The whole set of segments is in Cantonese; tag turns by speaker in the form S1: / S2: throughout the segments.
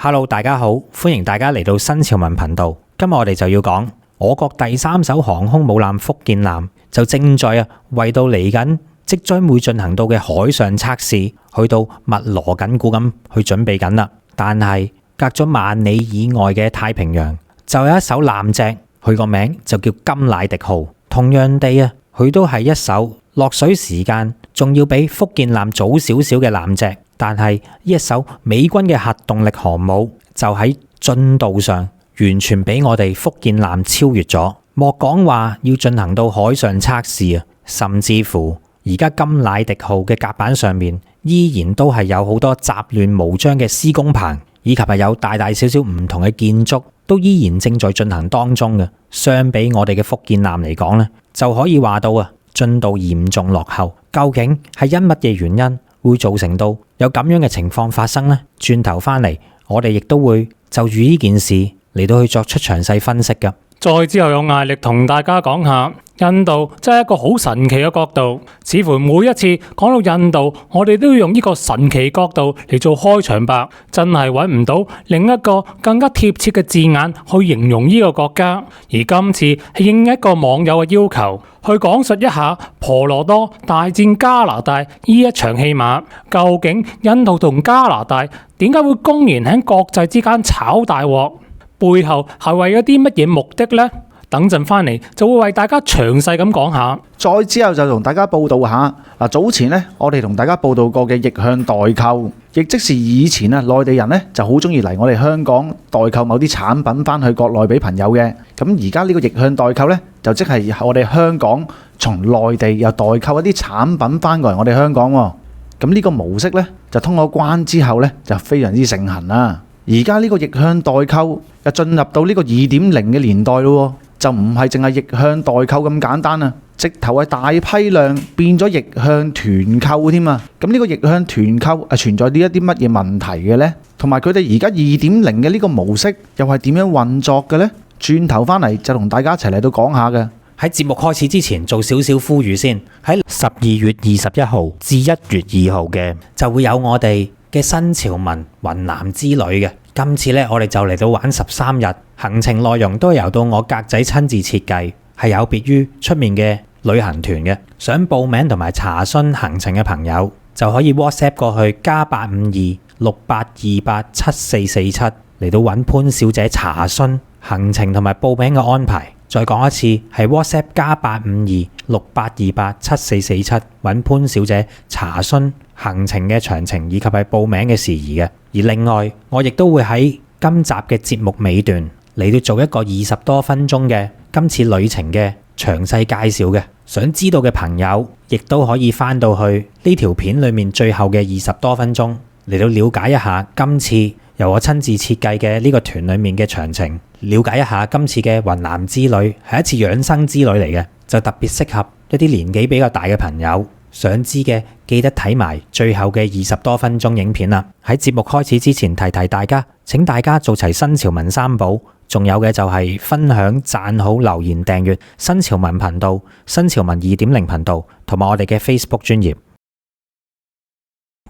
S1: Hello， 大家好，歡迎大家嚟到新潮文頻道。今日我哋就要講我國第3艘航空母艦福建艦就正在為到嚟緊即將會進行到嘅海上測試，去到密鑼緊鼓咁去準備緊啦。但係隔咗萬里以外嘅太平洋，就有一艘艦隻，佢個名就叫甘迺迪號。同樣地佢都係一艘落水時間仲要比福建艦早少少嘅艦隻，但係呢一艘美軍嘅核動力航母就喺進度上完全俾我哋福建艦超越咗。莫講話要進行到海上測試甚至乎而家甘迺迪號嘅甲板上面依然都係有好多雜亂無章嘅施工棚，以及係有大大小小唔同嘅建築都依然正在進行當中嘅。相比我哋嘅福建艦嚟講呢，就可以話到進度嚴重落後。究竟係因乜嘢原因會造成到有咁樣嘅情況發生呢？轉頭翻嚟，我哋亦都會就住呢件事嚟到去作出詳細分析噶。
S2: 再之後有毅力同大家講下印度，真係一個好神奇嘅角度。似乎每一次講到印度，我哋都要用呢個神奇角度嚟做開場白，真係揾唔到另一個更加貼切嘅字眼去形容呢個國家。而今次係應一個網友嘅要求，去講述一下婆羅多大戰加拿大呢一場戲碼。究竟印度同加拿大點解會公然喺國際之間炒大鑊？背後係為咗啲乜嘢目的呢？等陣翻嚟就會為大家詳細咁講下。
S3: 再之後就同大家報道下嗱，早前呢，我哋同大家報道過嘅逆向代購，亦即是以前內地人呢就好中意嚟我哋香港代購某啲產品翻去國內俾朋友嘅。咁而家呢個逆向代購呢，就即係我哋香港從內地又代購一啲產品翻過嚟我哋香港喎。咁呢個模式呢，就通過關之後呢，就非常之盛行啦。而家呢個逆向代購又進入到呢個 2.0 嘅年代咯，就唔係淨係逆向代購咁簡單啊，直頭係大批量變咗逆向團購添啊！咁呢個逆向團購係存在呢一啲乜嘢問題嘅呢？同埋佢哋而家 2.0 嘅呢個模式又係點樣運作嘅呢？轉頭翻嚟就同大家一齊嚟到講下嘅。
S1: 喺節目開始之前做少少呼籲先，喺12月21號至1月2號嘅就會有我哋嘅新潮文雲南之旅嘅。今次呢，我哋就嚟到玩13日，行程內容都係由到我格仔親自設計，係有別於出面嘅旅行團嘅。想報名同埋查詢行程嘅朋友就可以 WhatsApp 過去+85268287447嚟到揾潘小姐查詢行程同埋報名嘅安排。再講一次，係 WhatsApp +85268287447揾潘小姐查詢行程嘅詳情以及係報名嘅事宜嘅。而另外，我亦都會喺今集嘅節目尾段嚟到做一個20多分鐘嘅今次旅程嘅詳細介紹嘅。想知道嘅朋友，亦都可以翻到去呢條片裏面最後嘅20多分鐘嚟到了解一下今次由我親自設計嘅呢個團裏面嘅詳情，了解一下今次嘅雲南之旅係一次養生之旅嚟嘅，就特別適合一啲年紀比較大嘅朋友。想知嘅記得睇埋最後嘅20多分鐘影片啦。喺節目開始之前提提大家，請大家做齊新潮文3寶，仲有嘅就係分享、讚好、留言、訂閱新潮文頻道、新潮文 2.0 頻道同埋我哋嘅 Facebook 專頁。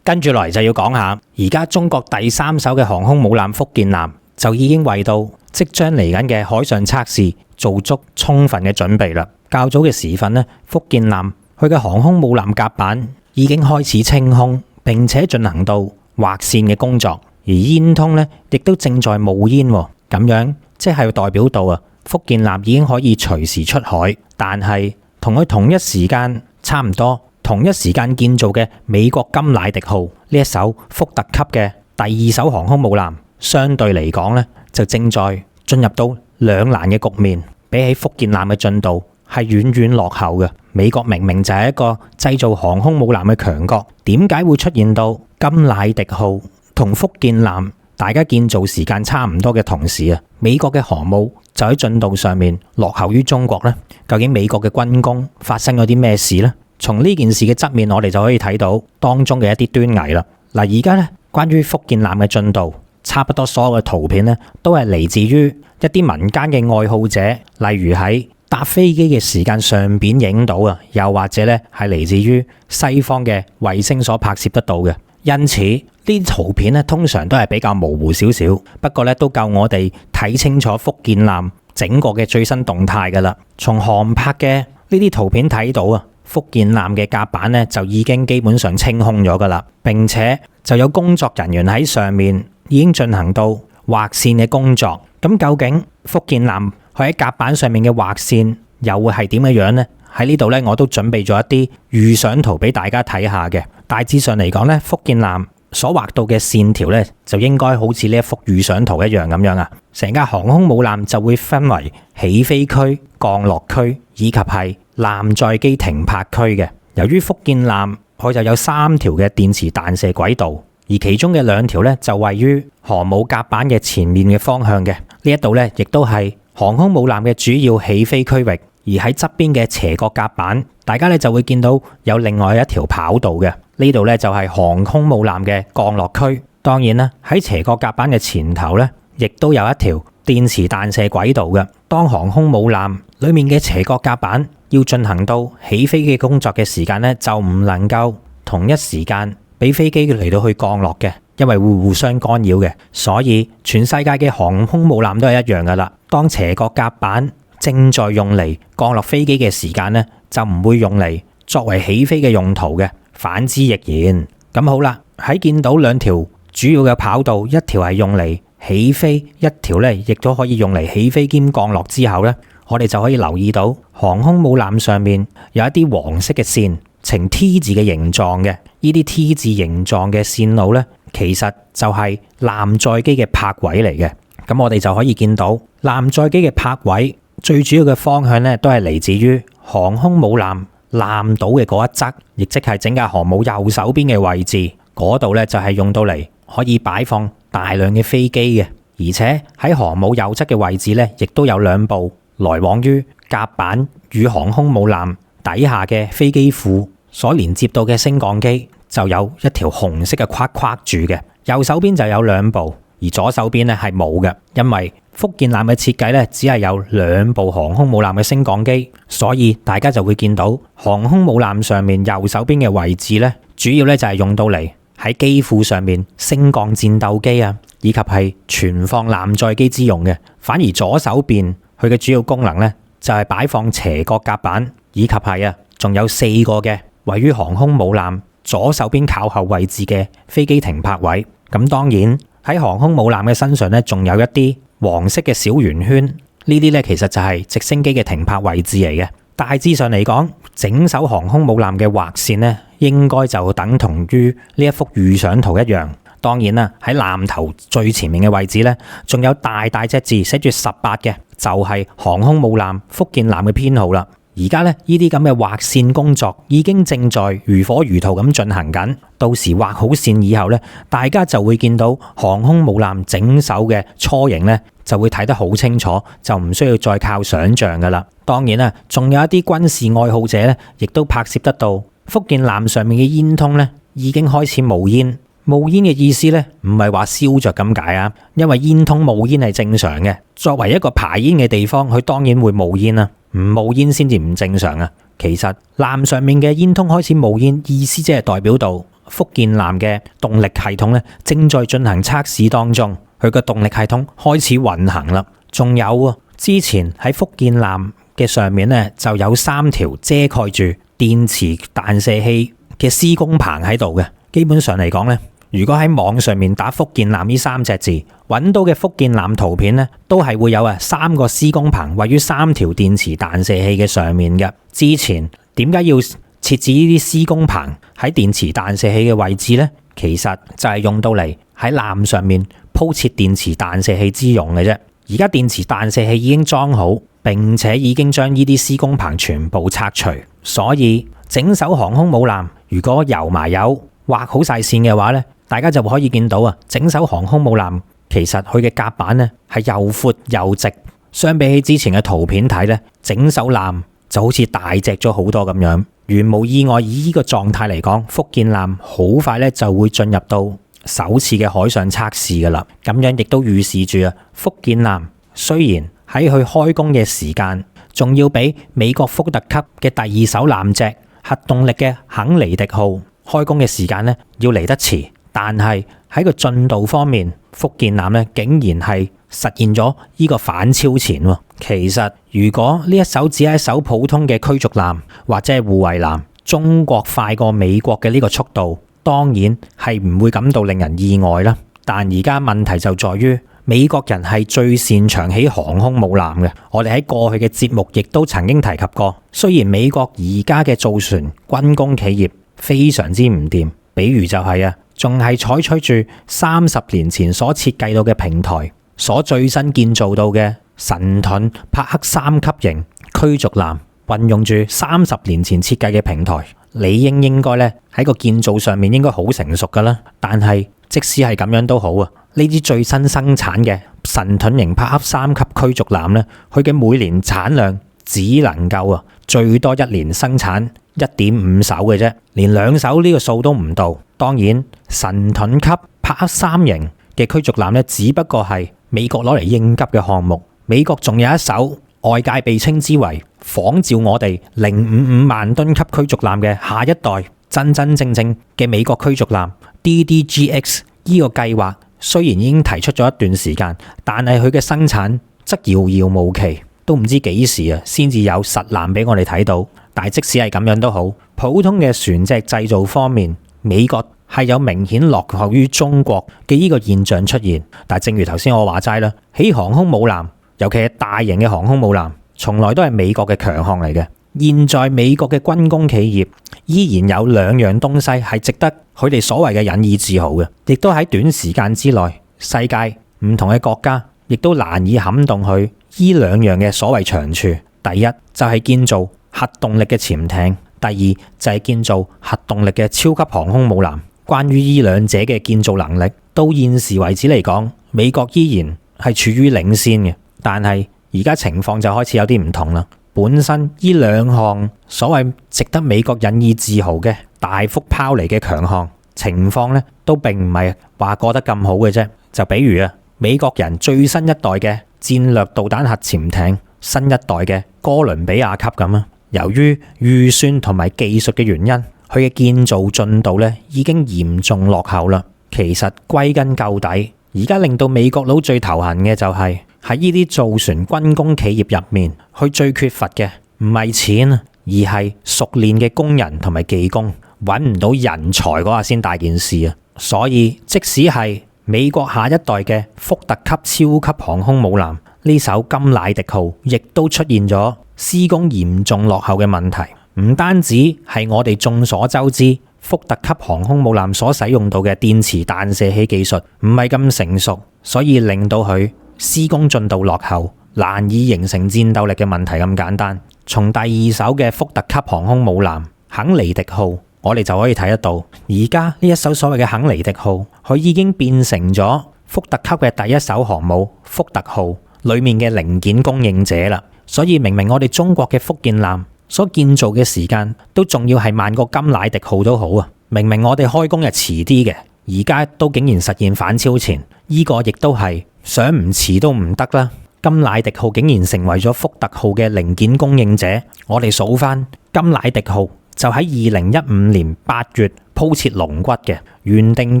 S1: 跟住來就要講下，而家中國第3艘嘅航空母艦福建艦就已經為到即將嚟緊嘅海上測試做足充分嘅準備啦。較早嘅時分呢，福建艦佢嘅航空母艦甲板已經開始清空，並且進行到劃線嘅工作，而煙囪呢亦都正在冒煙，咁樣即係代表到福建艦已經可以隨時出海。但係同佢同一時間差唔多同一時間建造嘅美國甘迺迪號呢一艘福特級嘅第2艘航空母艦，相對嚟講呢就正在進入到兩難嘅局面，比起福建艦嘅進度係遠遠落後嘅。美國明明就係一個製造航空母艦嘅強國，點解會出現到甘迺迪號同福建艦大家建造時間差唔多嘅同時美國嘅航母就喺進度上面落後於中國呢？究竟美國嘅軍工發生咗啲咩事呢？從呢件事嘅側面，我哋就可以睇到當中嘅一啲端倪啦。嗱，而家呢，關於福建艦嘅進度，差不多所有嘅圖片呢都係嚟自於一啲民間嘅愛好者，例如喺搭飛機嘅時間上邊影到又或者咧係嚟自於西方嘅衛星所拍攝得到嘅。因此呢啲圖片咧通常都係比較模糊少少，不過咧都夠我哋睇清楚福建艦整個嘅最新動態㗎啦。從航拍嘅呢啲圖片睇到啊，福建艦嘅甲板咧就已經基本上清空咗㗎啦，並且就有工作人員喺上面已經進行到劃線嘅工作。咁究竟福建艦佢喺甲板上面嘅劃線又會係點嘅樣呢？喺呢度咧我都準備咗一啲預想圖俾大家睇下嘅。大致上嚟講咧，福建艦所畫到嘅線條咧就應該好似呢一幅預想圖一樣咁樣啊。成架航空母艦就會分為起飛區、降落區以及係艦載機停泊區嘅。由於福建艦佢就有3條嘅電磁彈射軌道，而其中嘅2條咧就位於航母甲板嘅前面嘅方向嘅。呢一度咧亦都係航空母艦嘅主要起飛區域。而喺側邊嘅斜角甲板，大家咧就會見到有另外一條跑道嘅。呢度咧就係航空母艦嘅降落區。當然啦，喺斜角甲板嘅前頭咧，亦都有一條電磁彈射軌道嘅。當航空母艦裡面嘅斜角甲板要進行到起飛嘅工作嘅時間咧，就唔能夠同一時間俾飛機嚟到去降落嘅，因為會互相干擾嘅。所以全世界嘅航空母艦都係一樣噶啦。當斜角甲板正在用嚟降落飛機嘅時間呢，就唔會用嚟作為起飛嘅用途嘅，反之亦然。咁好啦，喺見到2條主要嘅跑道，一條係用嚟起飛，一條呢亦都可以用嚟起飛兼降落之後呢，我哋就可以留意到航空母艦上面有一啲黃色嘅線，呈 T 字嘅形狀嘅。呢啲 T 字形狀嘅線路呢，其實就係艦載機嘅泊位嚟嘅。咁我哋就可以見到艦載機嘅泊位最主要嘅方向咧，都係嚟自於航空母艦艦島嘅嗰一側，亦即係整架航母右手邊嘅位置。嗰度咧就係用到嚟可以擺放大量嘅飛機嘅，而且喺航母右側嘅位置咧，亦都有2部來往於甲板與航空母艦底下嘅飛機庫所連接到嘅升降機，就有一條紅色嘅框框住嘅。右手邊就有2部，而左手邊咧係冇嘅，因為福建艦嘅設計咧，只係有2部航空母艦嘅升降機，所以大家就會見到航空母艦上面右手邊嘅位置咧，主要咧就係用到嚟喺機庫上面升降戰鬥機啊，以及係存放艦載機之用嘅。反而左手邊佢嘅主要功能咧，就係擺放斜角甲板，以及係仲有4個嘅位於航空母艦左手邊靠後位置嘅飛機停泊位。咁當然喺航空母艦嘅身上咧，仲有一啲黃色嘅小圓圈，呢啲咧其實就係直升機嘅停泊位置嚟嘅。大致上嚟講，整艘航空母艦嘅劃線咧，應該就等同於呢一幅預想圖一樣。當然啦，喺艦頭最前面嘅位置咧，仲有大大隻字寫住18嘅，就係航空母艦福建艦嘅編號啦。而家咧呢啲咁嘅劃線工作已經正在如火如荼咁進行緊。到時劃好線以後咧，大家就會見到航空母艦整艘嘅雛形咧，就會睇得好清楚，就唔需要再靠想像噶啦。當然啦，仲有一啲軍事愛好者咧，亦都拍攝得到福建艦上面嘅煙囪咧，已經開始冒煙。冒煙嘅意思咧，唔係話燒着咁解啊，因為煙囪冒煙係正常嘅。作為一個排煙嘅地方，佢當然會冒煙啦，唔冒煙先至唔正常啊。其實艦上面嘅煙囪開始冒煙，意思即係代表到福建艦嘅動力系統咧正在進行測試當中，佢個動力系統開始運行啦。仲有之前喺福建艦嘅上面咧就有3條遮蓋住電磁彈射器嘅施工棚喺度嘅。基本上嚟講咧，如果喺網上面打福建艦呢3隻字，揾到嘅福建艦圖片咧，都係會有3個施工棚位於3條電磁彈射器嘅上面嘅。之前點解要設置呢啲施工棚喺電磁彈射器嘅位置呢？其實就係用到嚟喺艦上面鋪設電磁彈射器之用嘅啫。而家電磁彈射器已經裝好，並且已經將呢啲施工棚全部拆除，所以整艘航空母艦如果油埋油畫好晒線嘅話咧，大家就可以見到整艘航空母艦其實佢嘅甲板咧係又闊又直，相比起之前嘅圖片睇咧，整艘艦就好似大隻咗好多咁樣。如無意外，以呢個狀態嚟講，福建艦好快咧就會進入到首次嘅海上測試噶啦。咁樣亦都預示住福建艦雖然喺佢開工嘅時間，仲要比美國福特級嘅第2艘艦隻核動力嘅肯尼迪號開工嘅時間咧要嚟得遲，但係喺個進度方面，福建艦咧竟然係實現咗呢個反超前喎。其實如果呢一艘只係一艘普通嘅驅逐艦或者係護衛艦，中國快過美國嘅呢個速度，當然係唔會感到令人意外啦。但而家問題就在於美國人係最擅長起航空母艦嘅。我哋喺過去嘅節目亦都曾經提及過，雖然美國而家嘅造船軍工企業非常之唔掂，比如就係仲係採取住30年前所設計到嘅平台，所最新建造到嘅神盾帕克3級型驅逐艦，運用住30年前設計嘅平台，理應該咧喺個建造上面應該好成熟噶啦。但係即使係咁樣都好啊，呢啲最新生產嘅神盾型帕克3級驅逐艦咧，佢嘅每年產量只能夠最多一年生產1.5艘嘅啫，連2艘呢個數都唔到。當然神盾級帕克3型嘅驅逐艦咧，只不過係美國攞嚟應急嘅項目。美國仲有一艘外界被稱之為仿照我哋055萬噸級驅逐艦嘅下一代真正嘅美國驅逐艦 DDGX。 呢個計劃雖然已經提出咗一段時間，但係佢嘅生產則遙遙無期，都唔知幾時先至有實艦俾我哋睇到。但係即使係咁樣都好，普通嘅船隻製造方面，美國係有明顯落後於中國嘅呢個現象出現。但正如頭先我話齋啦，起航空母艦，尤其係大型嘅航空母艦，從來都係美國嘅強項嚟嘅。現在美國嘅軍工企業依然有2樣東西係值得佢哋所謂嘅引以自豪嘅，亦都喺短時間之內，世界唔同嘅國家亦都難以撼動佢呢2樣嘅所謂長處。第一就係建造核動力嘅潛艇，第二就係建造核動力嘅超級航空母艦。關於呢2者嘅建造能力，到現時為止嚟講，美國依然係處於領先嘅。但係而家情況就開始有啲唔同啦。本身呢2項所謂值得美國引以自豪嘅大幅拋離嘅強項情況咧，都並唔係話過得咁好嘅啫。就比如美國人最新一代嘅戰略導彈核潛艇，新一代嘅哥倫比亞級咁由於預算同埋技術嘅原因，佢嘅建造進度咧已經嚴重落後啦。其實歸根究底，而家令到美國佬最頭痕嘅就係喺呢啲造船軍工企業入面，佢最缺乏嘅唔係錢，而係熟練嘅工人同埋技工，揾唔到人才嗰下先大件事啊！所以即使係美國下一代嘅福特級超級航空母艦，呢艘甘迺迪號亦都出現咗施工嚴重落後嘅問題。唔單止係我哋眾所周知福特級航空母艦所使用到嘅電磁彈射器技術唔係咁成熟，所以令到佢施工進度落後，難以形成戰鬥力嘅問題咁簡單。從第2艘嘅福特級航空母艦肯尼迪號，我哋就可以睇得到，而家呢一艘所謂嘅肯尼迪號，佢已經變成咗福特級嘅第1艘航母福特號裏面嘅零件供應者啦。所以明明我哋中國嘅福建艦所建造嘅時間都仲要係慢過甘迺迪號都好啊！明明我哋開工係遲啲嘅，而家都竟然實現反超前，呢個亦都係想唔遲都唔得啦。甘迺迪號竟然成為咗福特號嘅零件供應者。我哋數翻甘迺迪號就喺2015年8月鋪設龍骨嘅，原定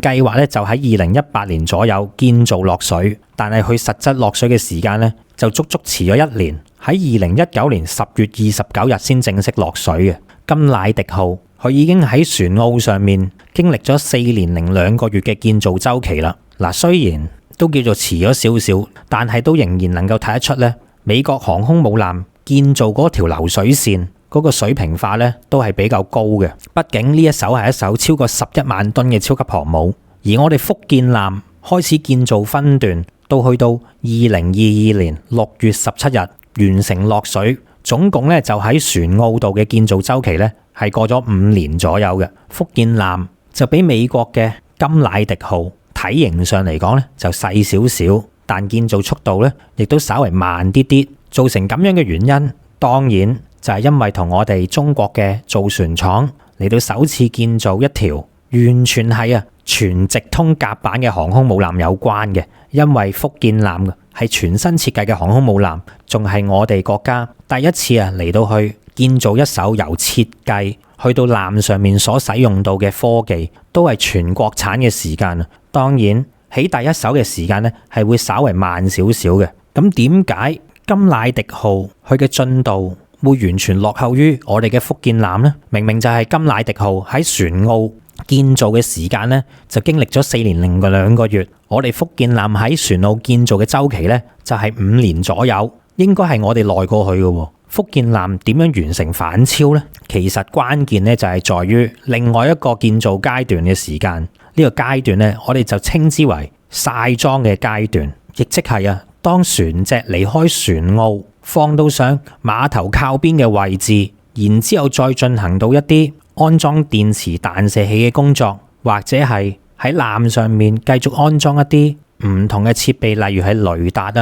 S1: 計劃咧就喺2018年左右建造落水，但係佢實質落水嘅時間咧就足足遲咗1年，喺2019年10月29日先正式落水嘅。甘迺迪號佢已經喺船澳上面經歷咗4年零2個月嘅建造週期啦。嗱，雖然都叫做遲咗少少，但係都仍然能夠睇得出咧，美國航空母艦建造嗰條流水線嗰個水平化咧都係比較高嘅。畢竟呢一艘係一艘超過11萬噸嘅超級航母，而我哋福建艦開始建造分段，到去到2022年6月17日完成落水，總共咧就喺船澳度嘅建造週期咧係過咗5年左右嘅。福建艦就比美國嘅甘迺迪號體型上嚟講咧就細少少，但建造速度咧亦都稍為慢啲啲。造成咁樣嘅原因，當然就係因為同我哋中國嘅造船廠嚟到首次建造一條完全係全直通甲板嘅航空母艦有關嘅。因為福建艦係全新設計嘅航空母艦，仲係我哋國家第一次嚟到去建造一艘由設計去到艦上面所使用到嘅科技，都係全國產嘅時間啊。當然起第一艘嘅時間咧係會稍為慢少少嘅。咁點解甘迺迪號佢嘅進度會完全落後於我哋嘅福建艦呢？明明就係甘迺迪號喺船澳建造嘅時間咧，就經歷咗4年零2個月。我哋福建艦喺船澳建造嘅週期咧，就係5年左右，應該係我哋耐過去嘅。福建艦點樣完成反超呢？其實關鍵咧就係在於另外一個建造階段嘅時間。呢個階段咧，我哋就稱之為曬裝嘅階段，亦即係當船隻離開船澳，放到上碼頭靠邊嘅位置，然之後再進行到一啲安裝電磁彈射器嘅工作，或者係喺艦上面繼續安裝一啲唔同嘅設備，例如係雷達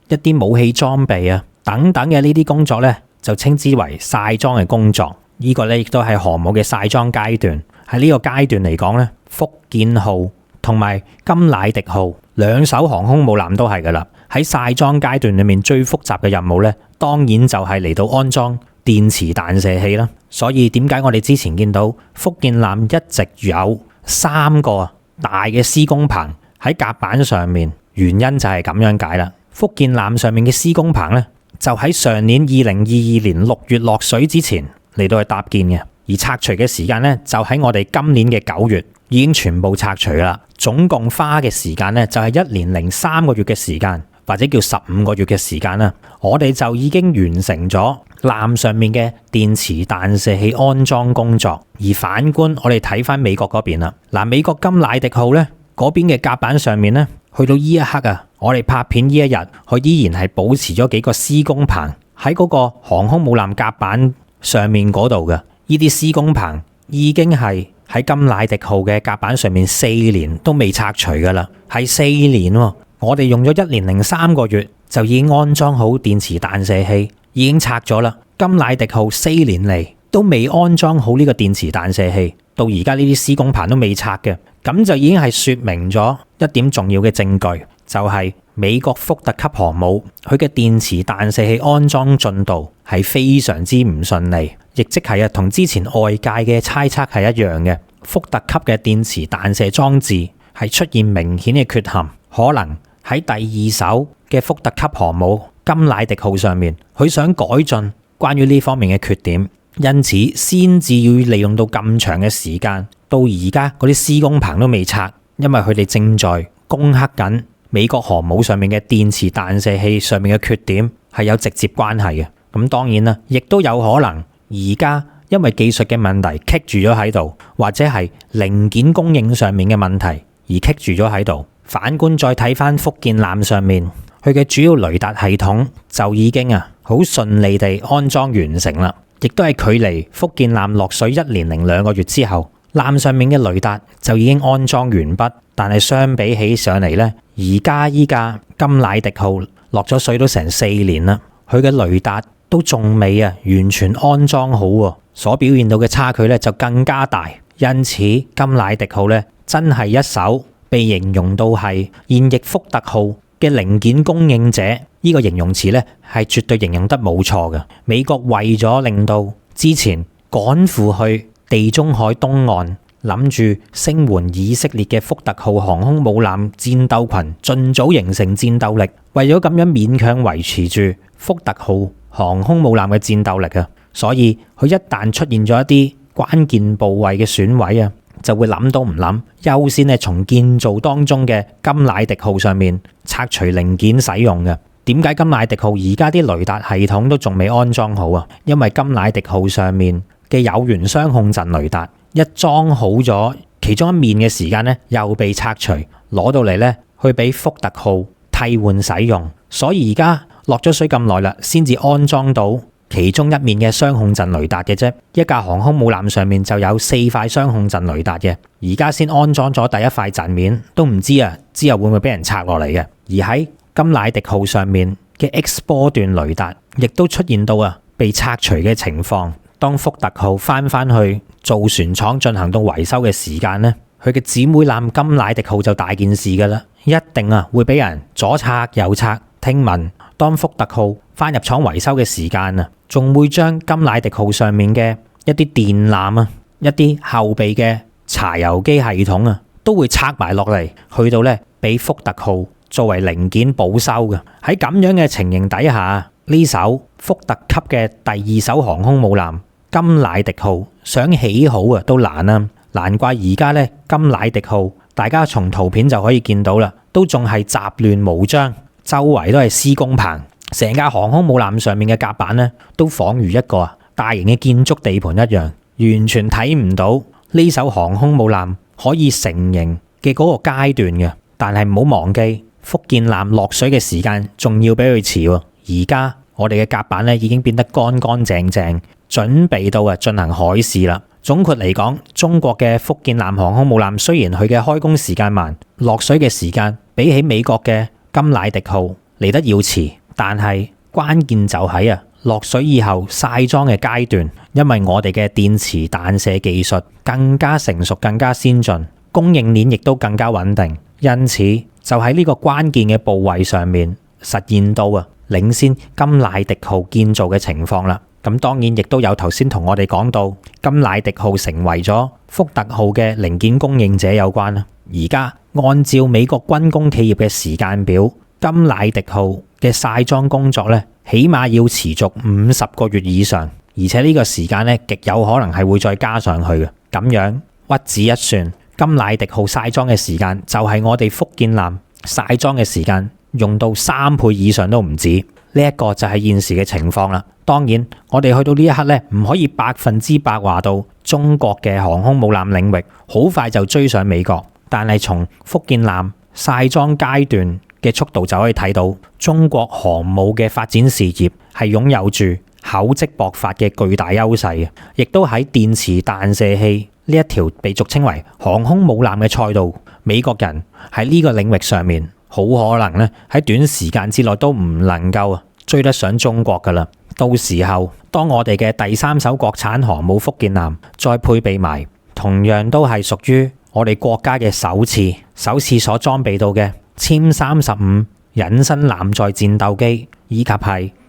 S1: 一啲武器裝備等等嘅呢啲工作咧，就稱之為曬裝嘅工作。呢個咧亦都係航母嘅曬裝階段。喺呢個階段嚟講咧，福建號同埋甘迺迪號兩艘航空母艦都係噶啦。喺曬裝階段裏面最複雜嘅任務咧，當然就係嚟到安裝電磁彈射器啦。所以點解我哋之前見到福建艦一直有3個大嘅施工棚喺甲板上面，原因就係咁樣解啦。福建艦上面嘅施工棚咧，就喺上年2022年6月落水之前嚟到去搭建嘅，而拆除嘅時間咧，就喺我哋今年嘅9月已經全部拆除啦。總共花嘅時間咧，就係1年零3個月嘅時間，或者叫15個月嘅時間啦。我哋就已經完成咗艦上面嘅電磁彈射器安裝工作。而反觀我哋睇翻美國嗰邊啦，美國甘迺迪號咧嗰邊嘅甲板上面咧，去到呢一刻我哋拍片呢一日，佢依然係保持咗幾個施工棚喺嗰個航空母艦甲板上面嗰度嘅。呢啲施工棚已經係喺甘迺迪號嘅甲板上面4年都未拆除噶啦，係4年喎。我哋用咗1年零3個月就已經安裝好電磁彈射器，已經拆咗啦。甘迺迪號4年嚟都未安裝好呢個電磁彈射器，到而家呢啲施工棚都未拆嘅，咁就已經係說明咗一點重要嘅證據，就係美國福特級航母佢嘅電磁彈射器安裝進度係非常之唔順利，亦即係同之前外界嘅猜測係一樣嘅。福特級嘅電磁彈射裝置係出現明顯嘅缺陷，可能喺第2艘嘅福特級航母甘迺迪號上面，佢想改進關於呢方面嘅缺點，因此先至要利用到咁長嘅時間，到而家嗰啲施工棚都未拆，因為佢哋正在攻克緊美國航母上面嘅電磁彈射器上面嘅缺點係有直接關係嘅。咁當然啦，亦都有可能而家因為技術嘅問題棘住咗喺度，或者係零件供應上面嘅問題而棘住咗喺度。反觀再睇翻福建艦上面，佢嘅主要雷達系統就已經好順利地安裝完成啦，亦都係距離福建艦落水1年零2個月之後，艦上面嘅雷達就已經安裝完畢。但係相比起上嚟呢，而家依家甘迺迪號落咗水都成4年啦，佢嘅雷達都仲未完全安裝好喎，所表現到嘅差距咧就更加大。因此甘迺迪號咧真係一艘被形容到係現役福特號嘅零件供應者，呢個形容詞咧係絕對形容得冇錯嘅。美國為咗令到之前趕赴去地中海東岸諗住聲援以色列嘅福特號航空母艦戰鬥群盡早形成戰鬥力，為咗咁樣勉強維持住福特號航空母艦嘅戰鬥力所以佢一旦出現咗一啲關鍵部位嘅損毀就會諗都唔諗，優先從建造當中嘅甘迺迪號上面拆除零件使用嘅。點解甘迺迪號而家啲雷達系統都仲未安裝好因為甘迺迪號上面嘅有源雙控陣雷達一裝好咗，其中一面嘅時間又被拆除，攞到嚟去俾福特號替換使用。所以而家落咗水咁耐啦，先至安裝到其中一面嘅雙控陣雷達嘅啫。一架航空母艦上面就有4塊雙控陣雷達嘅，而家先安裝咗第一塊陣面，都唔知之後會唔會俾人拆落嚟嘅。而喺甘迺迪號上面嘅 X 波段雷達亦都出現到被拆除嘅情況。當福特號翻去造船廠進行到維修嘅時間佢嘅姊妹艦甘迺迪號就大件事噶啦，一定會俾人左拆右拆。聽聞當福特號翻入廠維修嘅時間仲會將甘迺迪號上面嘅一啲電纜啊、一啲後備嘅柴油機系統啊，都會拆埋落嚟，去到咧俾福特號作為零件保修嘅。喺咁樣嘅情形底下，呢艘福特級嘅第二艘航空母艦甘迺迪號想起好啊都難啊！難怪而家咧甘迺迪號，大家從圖片就可以見到啦，都仲係雜亂無章，周圍都係施工棚，成架航空母艦上面嘅甲板咧，都仿如一個大型嘅建築地盤一樣，完全睇唔到呢艘航空母艦可以成型嘅嗰個階段嘅。但係唔好忘記，福建艦落水嘅時間仲要比佢遲喎。而家我哋嘅甲板咧已經變得乾乾淨淨，準備到進行海試啦。總括嚟講，中國嘅福建艦航空母艦雖然佢嘅開工時間慢，落水嘅時間比起美國嘅甘迺迪號嚟得要遲，但係關鍵就喺落水以後曬裝嘅階段，因為我哋嘅電磁彈射技術更加成熟、更加先進，供應鏈亦都更加穩定，因此就喺呢個關鍵嘅部位上面實現到領先甘迺迪號建造嘅情況啦。咁當然亦都有頭先同我哋講到甘迺迪號成為咗福特號嘅零件供應者有關啦。而家按照美國軍工企業嘅時間表，甘迺迪號嘅曬裝工作咧，起碼要持續50個月以上，而且呢個時間咧極有可能係會再加上去嘅。咁樣屈指一算，甘迺迪號曬裝嘅時間就係我哋福建艦曬裝嘅時間用到3倍以上都唔止。呢一個就係現時嘅情況啦。當然，我哋去到呢一刻咧，唔可以100%話到中國嘅航空母艦領域好快就追上美國。但係從福建艦曬裝階段嘅速度就可以睇到，中國航母嘅發展事業係擁有住厚積薄發嘅巨大優勢嘅，亦都喺電磁彈射器呢一條被俗稱為航空母艦嘅賽道，美國人喺呢個領域上面好可能咧喺短時間之內都唔能夠追得上中國噶啦。到時候當我哋嘅第3艘國產航母福建艦再配備埋同樣都係屬於我哋國家嘅首次所裝備到嘅殲35隱身艦載戰鬥機，以及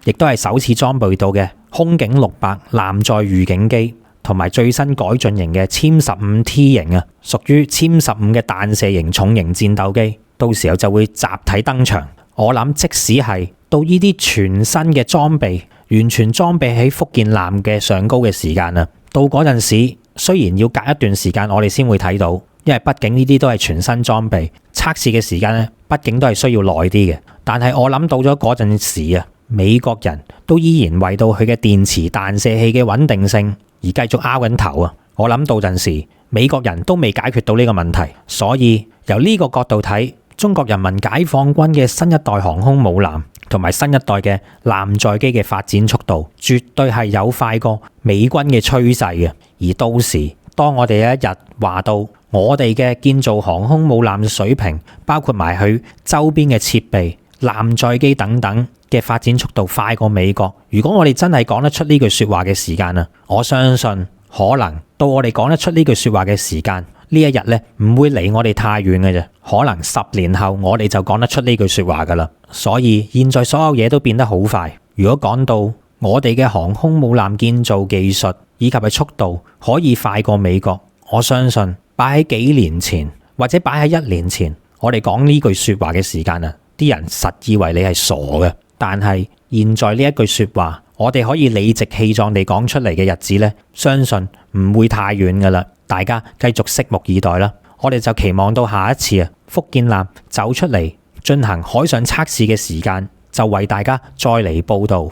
S1: 亦都係首次裝備到嘅空警600艦載預警機，同埋最新改進型嘅殲15 T 型屬於殲15嘅彈射型重型戰鬥機，到時候就會集體登場。我諗即使係到呢啲全新嘅裝備完全裝備喺福建艦嘅上高嘅時間到嗰陣時雖然要隔一段時間我哋先會睇到，因為畢竟呢啲都係全新裝備，測試嘅時間畢竟都係需要耐啲嘅。但係我諗到咗嗰陣時美國人都依然為到佢嘅電磁彈射器嘅穩定性而繼續拗緊頭我諗到陣時美國人都未解決到呢個問題，所以由呢個角度睇，中國人民解放軍嘅新一代航空母艦同埋新一代嘅艦載機嘅發展速度，絕對係有快過美軍嘅趨勢嘅。而到時當我哋有一日話到我哋嘅建造航空母艦嘅水平，包括埋佢周邊嘅設備、艦載機等等嘅發展速度快過美國，如果我哋真係講得出呢句說話嘅時間我相信可能到我哋講得出呢句說話嘅時間，呢一日咧唔會離我哋太遠嘅啫，可能10年後我哋就講得出呢句說話噶啦。所以現在所有嘢都變得好快。如果講到我哋嘅航空母艦建造技術以及係速度可以快過美國，我相信擺喺幾年前或者擺喺1年前，我哋講呢句說話嘅時間啲人實以為你係傻嘅。但係現在呢一句說話，我哋可以理直氣壯地講出嚟嘅日子呢，相信唔會太遠噶啦。大家繼續拭目以待啦。我哋就期望到下一次福建艦走出嚟進行海上測試嘅時間，就為大家再嚟報道。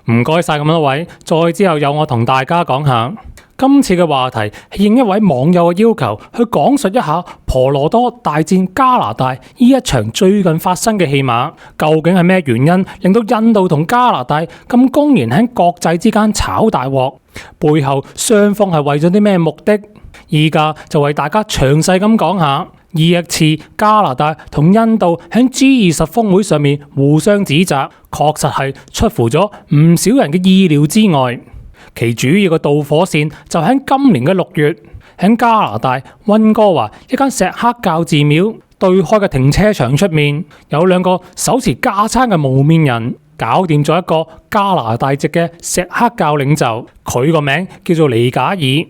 S2: 唔該晒咁多位，再之後有我同大家講下今次嘅話題，係應一位網友嘅要求去講述一下婆羅多大戰加拿大呢一場最近發生嘅戲碼，究竟係咩原因令到印度同加拿大咁公然喺國際之間炒大鑊？背後雙方係為咗啲咩目的？依家就為大家詳細咁講下。呢一次加拿大同印度喺 G20 峰會上面互相指責，確實係出乎咗唔少人嘅意料之外。其主要嘅導火線就喺今年嘅6月，喺加拿大溫哥華一間錫克教寺廟對開嘅停車場出面，有2個手持架撐嘅無面人，搞掂咗一個加拿大籍嘅錫克教領袖，佢個名叫做尼賈爾。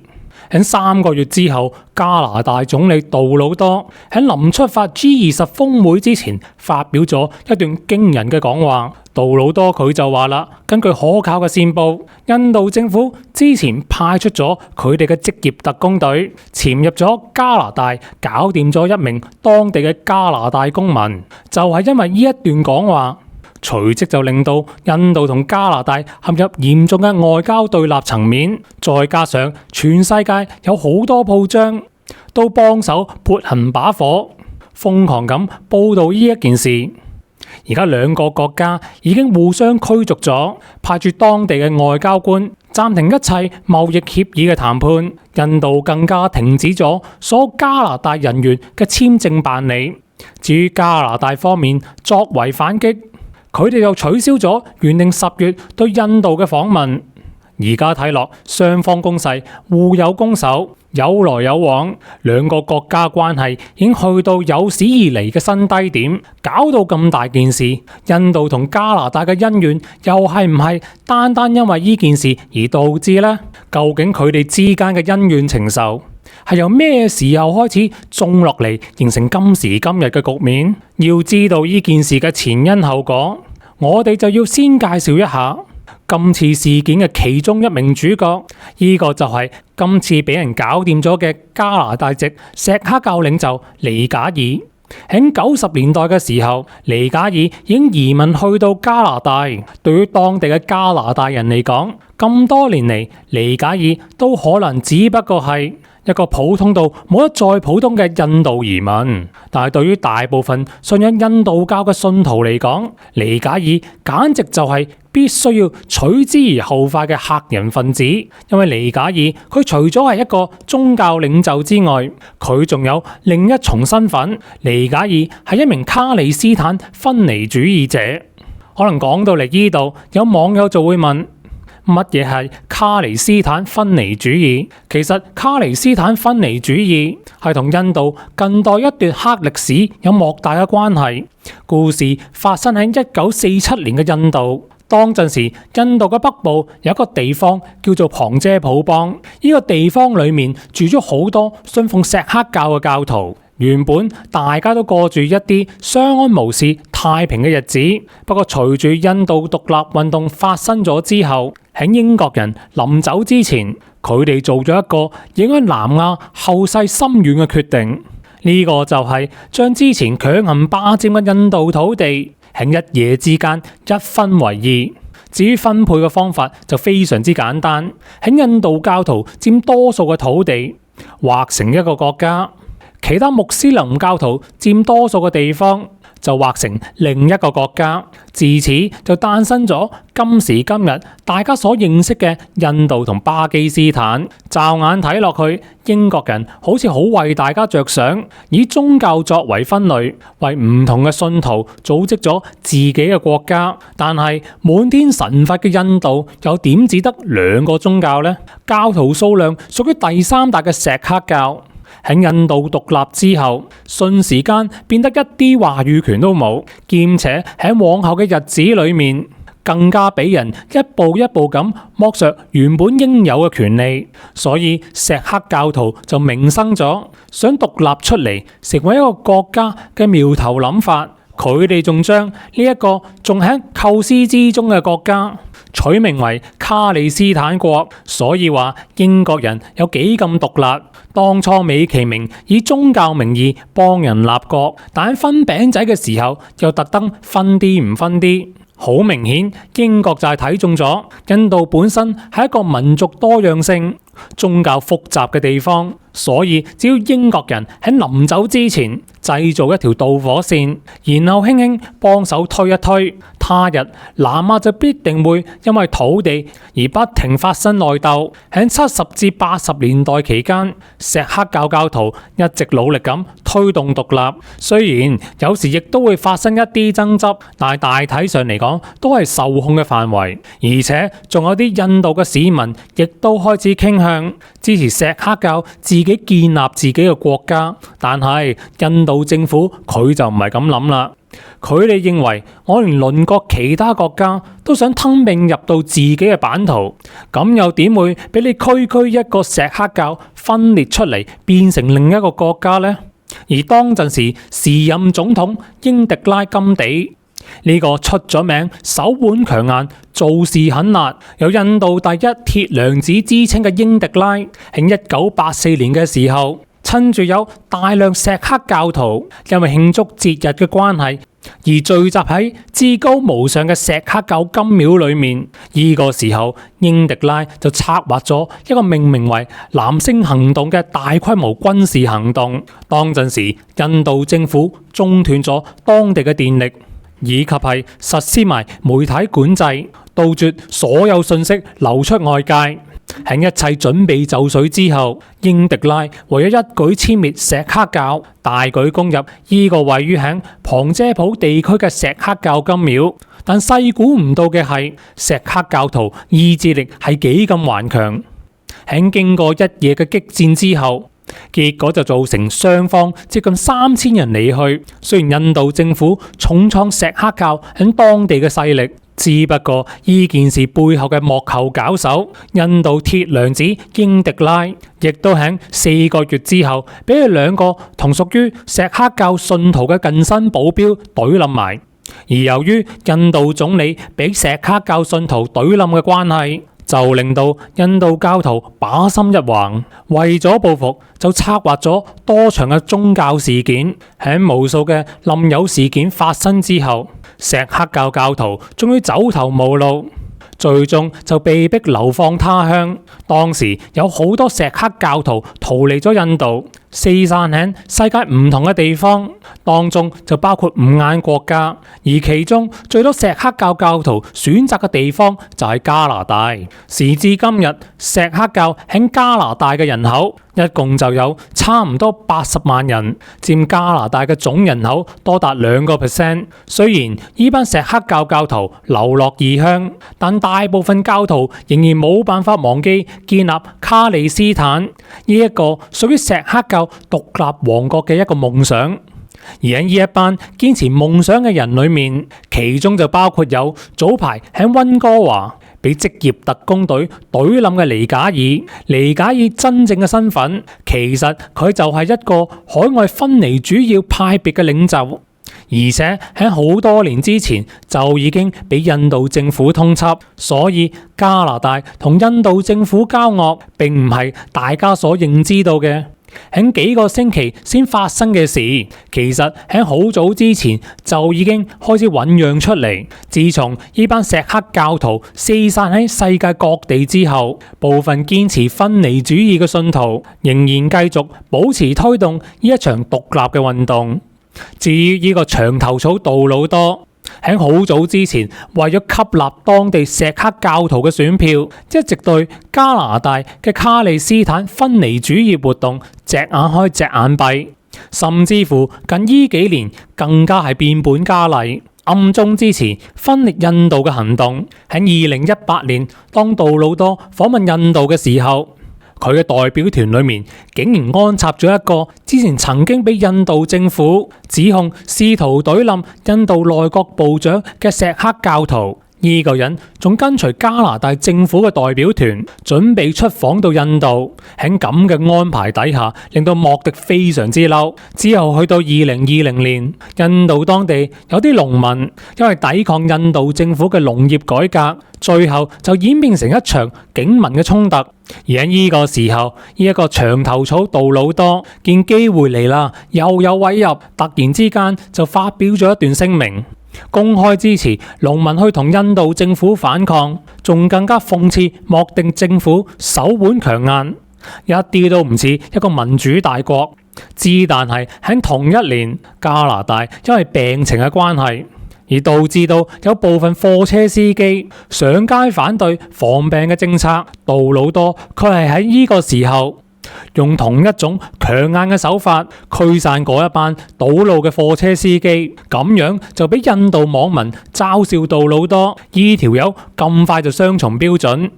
S2: 喺3個月之後，加拿大總理杜魯多喺臨出發 G20 峰會之前發表咗一段驚人嘅講話。杜魯多佢就話啦，根據可靠嘅線報，印度政府之前派出咗佢哋嘅職業特工隊潛入咗加拿大，搞掂咗一名當地嘅加拿大公民。就係因為呢一段講話，隨即就令到印度同加拿大陷入嚴重嘅外交對立層面，再加上全世界有好多報章都幫手潑行把火，瘋狂咁報導呢一件事。而家2個國家已經互相驅逐咗，派駐當地嘅外交官暫停一切貿易協議嘅談判。印度更加停止咗所有加拿大人員嘅簽證辦理。至於加拿大方面，作為反擊，佢哋又取消咗原定10月對印度嘅訪問。而家睇落，雙方攻勢互有攻守，有來有往，2個國家關係已經去到有史以嚟嘅新低點。搞到咁大件事，印度同加拿大嘅恩怨又係唔係單單因為呢件事而導致呢？究竟佢哋之間嘅恩怨情仇係由咩時候開始種落嚟，形成今時今日嘅局面？要知道呢件事嘅前因後果，我哋就要先介紹一下今次事件嘅其中一名主角，呢個就係今次俾人搞掂咗嘅加拿大籍錫克教領袖尼賈爾。喺90年代嘅時候，尼賈爾已經移民去到加拿大。對於當地嘅加拿大人嚟講，咁多年嚟，尼賈爾都可能只不過係一個普通到冇得再普通嘅印度移民。但係對於大部分信仰印度教嘅信徒嚟講，尼賈爾簡直就係必須要取之而後快嘅嚇人分子。因為尼賈爾佢除咗係一個宗教領袖之外，佢仲有另一重身份。尼賈爾係一名卡里斯坦分離主義者。可能講到嚟呢度，有網友就會問，乜嘢係卡里斯坦分離主義？其實卡里斯坦分離主義係同印度近代一段黑歷史有莫大嘅關係。故事發生喺1947年嘅印度。當陣時，印度嘅北部有一個地方叫做旁遮普邦，呢個地方裏面住咗好多信奉錫克教嘅教徒。原本大家都過住一啲相安無事、太平嘅日子。不過隨住印度獨立運動發生咗之後，喺英國人臨走之前，佢哋做咗一個影響南亞後世深遠嘅決定。呢個就係將之前強行霸佔嘅印度土地喺一夜之間一分為2。至於分配嘅方法就非常之簡單，喺印度教徒佔多數嘅土地劃成一個國家，其他穆斯林教徒佔多數嘅地方就劃成另一個國家。自此就誕生咗今時今日大家所認識嘅印度同巴基斯坦。驟眼睇落去，英國人好似好為大家着想，以宗教作為分類，為唔同嘅信徒組織咗自己嘅國家。但係滿天神佛嘅印度又點只得2個宗教呢？教徒數量屬於第3大嘅錫克教。喺印度獨立之後，瞬時間變得一啲話語權都冇，兼且喺往後嘅日子裏面，更加俾人一步一步咁剝削原本應有嘅權利。所以錫克教徒就萌生咗想獨立出嚟，成為一個國家嘅苗頭諗法。佢哋仲將呢一個仲喺構思之中嘅國家取名為卡里斯坦國。所以話英國人有幾咁獨立，當初美其名以宗教名義幫人立國，但喺分餅仔嘅時候又特登分啲唔分啲。好明顯，英國就係睇中咗印度本身係一個民族多樣性、宗教複雜嘅地方，所以只要英國人喺臨走之前製造一條導火線，然後輕輕幫手推一推，他日南亞就必定會因為土地而不停發生內鬥。喺70至80年代期間，錫克教教徒一直努力咁推動獨立，雖然有時亦都會發生一啲爭執，但係大體上嚟講都係受控嘅範圍。而且仲有啲印度嘅市民亦都開始傾向支持錫克教自己建立自己嘅國家，但係印度政府佢就唔係咁諗啦。佢哋認為我連鄰國其他國家都想吞併入到自己嘅版圖，咁又點會俾你區區一個錫克教分裂出嚟變成另一個國家呢？而當陣時任總統英迪拉甘地呢個出咗名手腕強硬、做事狠辣、有印度第一鐵娘子之稱嘅英迪拉，喺1984年嘅時候，趁住有大量錫克教徒因為慶祝節日嘅關係而聚集喺至高無上嘅錫克教金廟裏面，呢個時候英迪拉就策劃咗一個命名為藍星行動嘅大規模軍事行動。當陣時，印度政府中斷咗當地嘅電力，以及係實施埋媒體管制，杜絕所有信息流出外界。喺一切準備就緒之後，英迪拉為咗一舉殲滅錫克教，大舉攻入呢個位於喺旁遮普地區嘅錫克教金廟。但細估唔到嘅係，錫克教徒意志力係幾咁頑強。喺經過一夜嘅激戰之後，結果就造成雙方接近3000人離去。雖然印度政府重創錫克教喺當地嘅勢力，只不過呢件事背後嘅幕後搞手印度鐵娘子英迪拉，亦都喺4個月之後俾佢2個同屬於錫克教信徒嘅近身保鏢懟冧埋。而由於印度總理俾錫克教信徒懟冧嘅關係，就令到印度教徒把心一橫，為咗報復就策劃咗多場嘅宗教事件。喺無數嘅冧友事件發生之後，錫克教教徒終於走投無路，最終就被逼流放他鄉。當時有好多錫克教徒逃離咗印度，四散喺世界唔同嘅地方，當中就包括五眼國家，而其中最多錫克教教徒選擇嘅地方就係加拿大。時至今日，錫克教喺加拿大嘅人口一共就有差唔多80萬人，佔加拿大嘅總人口多達2%。雖然呢班錫克教教徒流落異鄉，但大部分教徒仍然冇辦法忘記建立卡利斯坦呢一個屬於錫克教獨立王國嘅一個夢想。而喺呢一班堅持夢想嘅人裏面，其中就包括有早排喺溫哥華被職業特工隊懟冧嘅尼賈爾。尼賈爾真正嘅身份，其實佢就係一個海外分離主義派別嘅領袖，而且喺好多年之前就已經俾印度政府通緝。所以加拿大同印度政府交惡，並唔係大家所認知道嘅喺幾個星期先發生嘅事，其實喺好早之前就已經開始醞釀出嚟。自從呢班錫克教徒四散喺世界各地之後，部分堅持分離主義嘅信徒仍然繼續保持推動呢一場獨立嘅運動。至於呢個長頭草杜魯多，喺好早之前為咗吸納當地錫克教徒嘅選票，一直對加拿大嘅卡利斯坦分離主義活動隻眼開隻眼閉，甚至乎近呢幾年更加係變本加厲，暗中支持分裂印度嘅行動。喺2018年，當杜魯多訪問印度嘅時候，佢嘅代表團裏面竟然安插咗一個之前曾經俾印度政府指控試圖懟冧印度內閣部長嘅錫克教徒。呢個人仲跟隨加拿大政府嘅代表團準備出訪到印度。喺咁嘅安排底下，令到莫迪非常之嬲。之後去到2020年，印度當地有啲農民因為抵抗印度政府嘅農業改革，最後就演變成一場警民嘅衝突。而喺呢個時候，呢一個長頭草杜魯多見機會嚟啦，又有位入，突然之間就發表咗一段聲明，公開支持農民去同印度政府反抗，仲更加諷刺莫迪政府手腕強硬，一啲都唔似一個民主大國。但係喺同一年，加拿大因為病情嘅關係，而導致到有部分貨車司機上街反對防病嘅政策。杜魯多佢係喺呢個時候用同一種強硬嘅手法驅散嗰一班堵路嘅貨車司機，咁樣就俾印度網民嘲笑杜魯多呢條友咁快就雙重標準。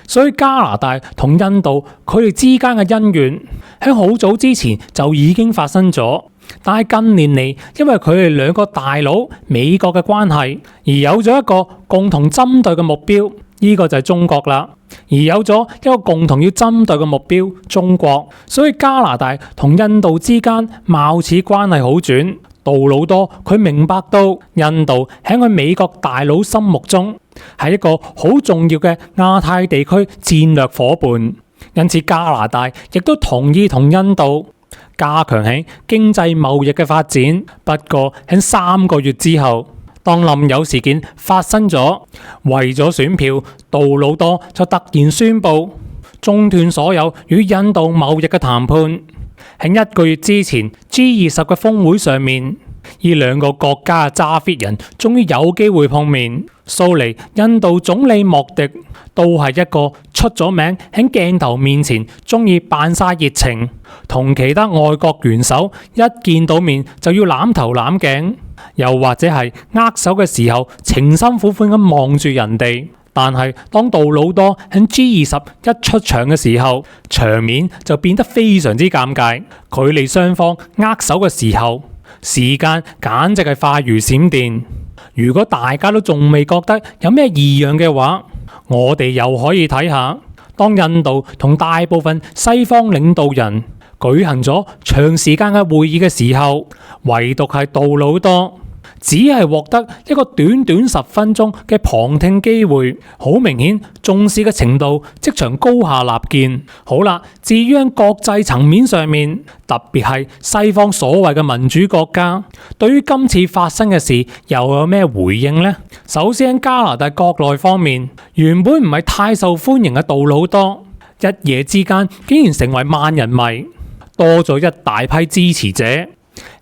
S2: 所以加拿大同印度佢哋之間嘅恩怨喺好早之前就已經發生咗。但係近年嚟，因為佢哋兩個大佬美國嘅關係，而有咗一個共同針對嘅目標，呢個就係中國啦。而有咗一個共同要針對嘅目標，中國，所以加拿大同印度之間貌似關係好轉。杜魯多佢明白到印度喺佢美國大佬心目中係一個好重要嘅亞太地區戰略夥伴，因此加拿大亦都同意同印度加強喺經濟貿易嘅發展。不過喺3個月之後，當林友事件發生咗，為咗選票，杜魯多就突然宣布中斷所有與印度貿易嘅談判。喺1個月之前 G20 嘅峰會上面，呢兩個國家嘅揸 fit 人終於有機會碰面。蘇尼印度總理莫迪都係一個出咗名喺鏡頭面前中意扮晒熱情，同其他外國元首一見到面就要攬頭攬頸，又或者係握手嘅時候情深款款咁望住人哋。但係當杜魯多喺 G20 一出場嘅時候，場面就變得非常之尷尬。距離雙方握手嘅時候，時間簡直係快如閃電。如果大家都仲未覺得有咩異樣嘅話，我哋又可以睇下，當印度同大部分西方領導人舉行咗長時間嘅會議嘅時候，唯獨係杜魯多只係獲得一個短短10分鐘嘅旁聽機會，好明顯重視嘅程度即場高下立見。好啦，至於喺國際層面上面，特別係西方所謂嘅民主國家，對於今次發生嘅事又有咩回應呢？首先喺加拿大國內方面，原本唔係太受歡迎嘅杜魯多，一夜之間竟然成為萬人迷，多咗一大批支持者。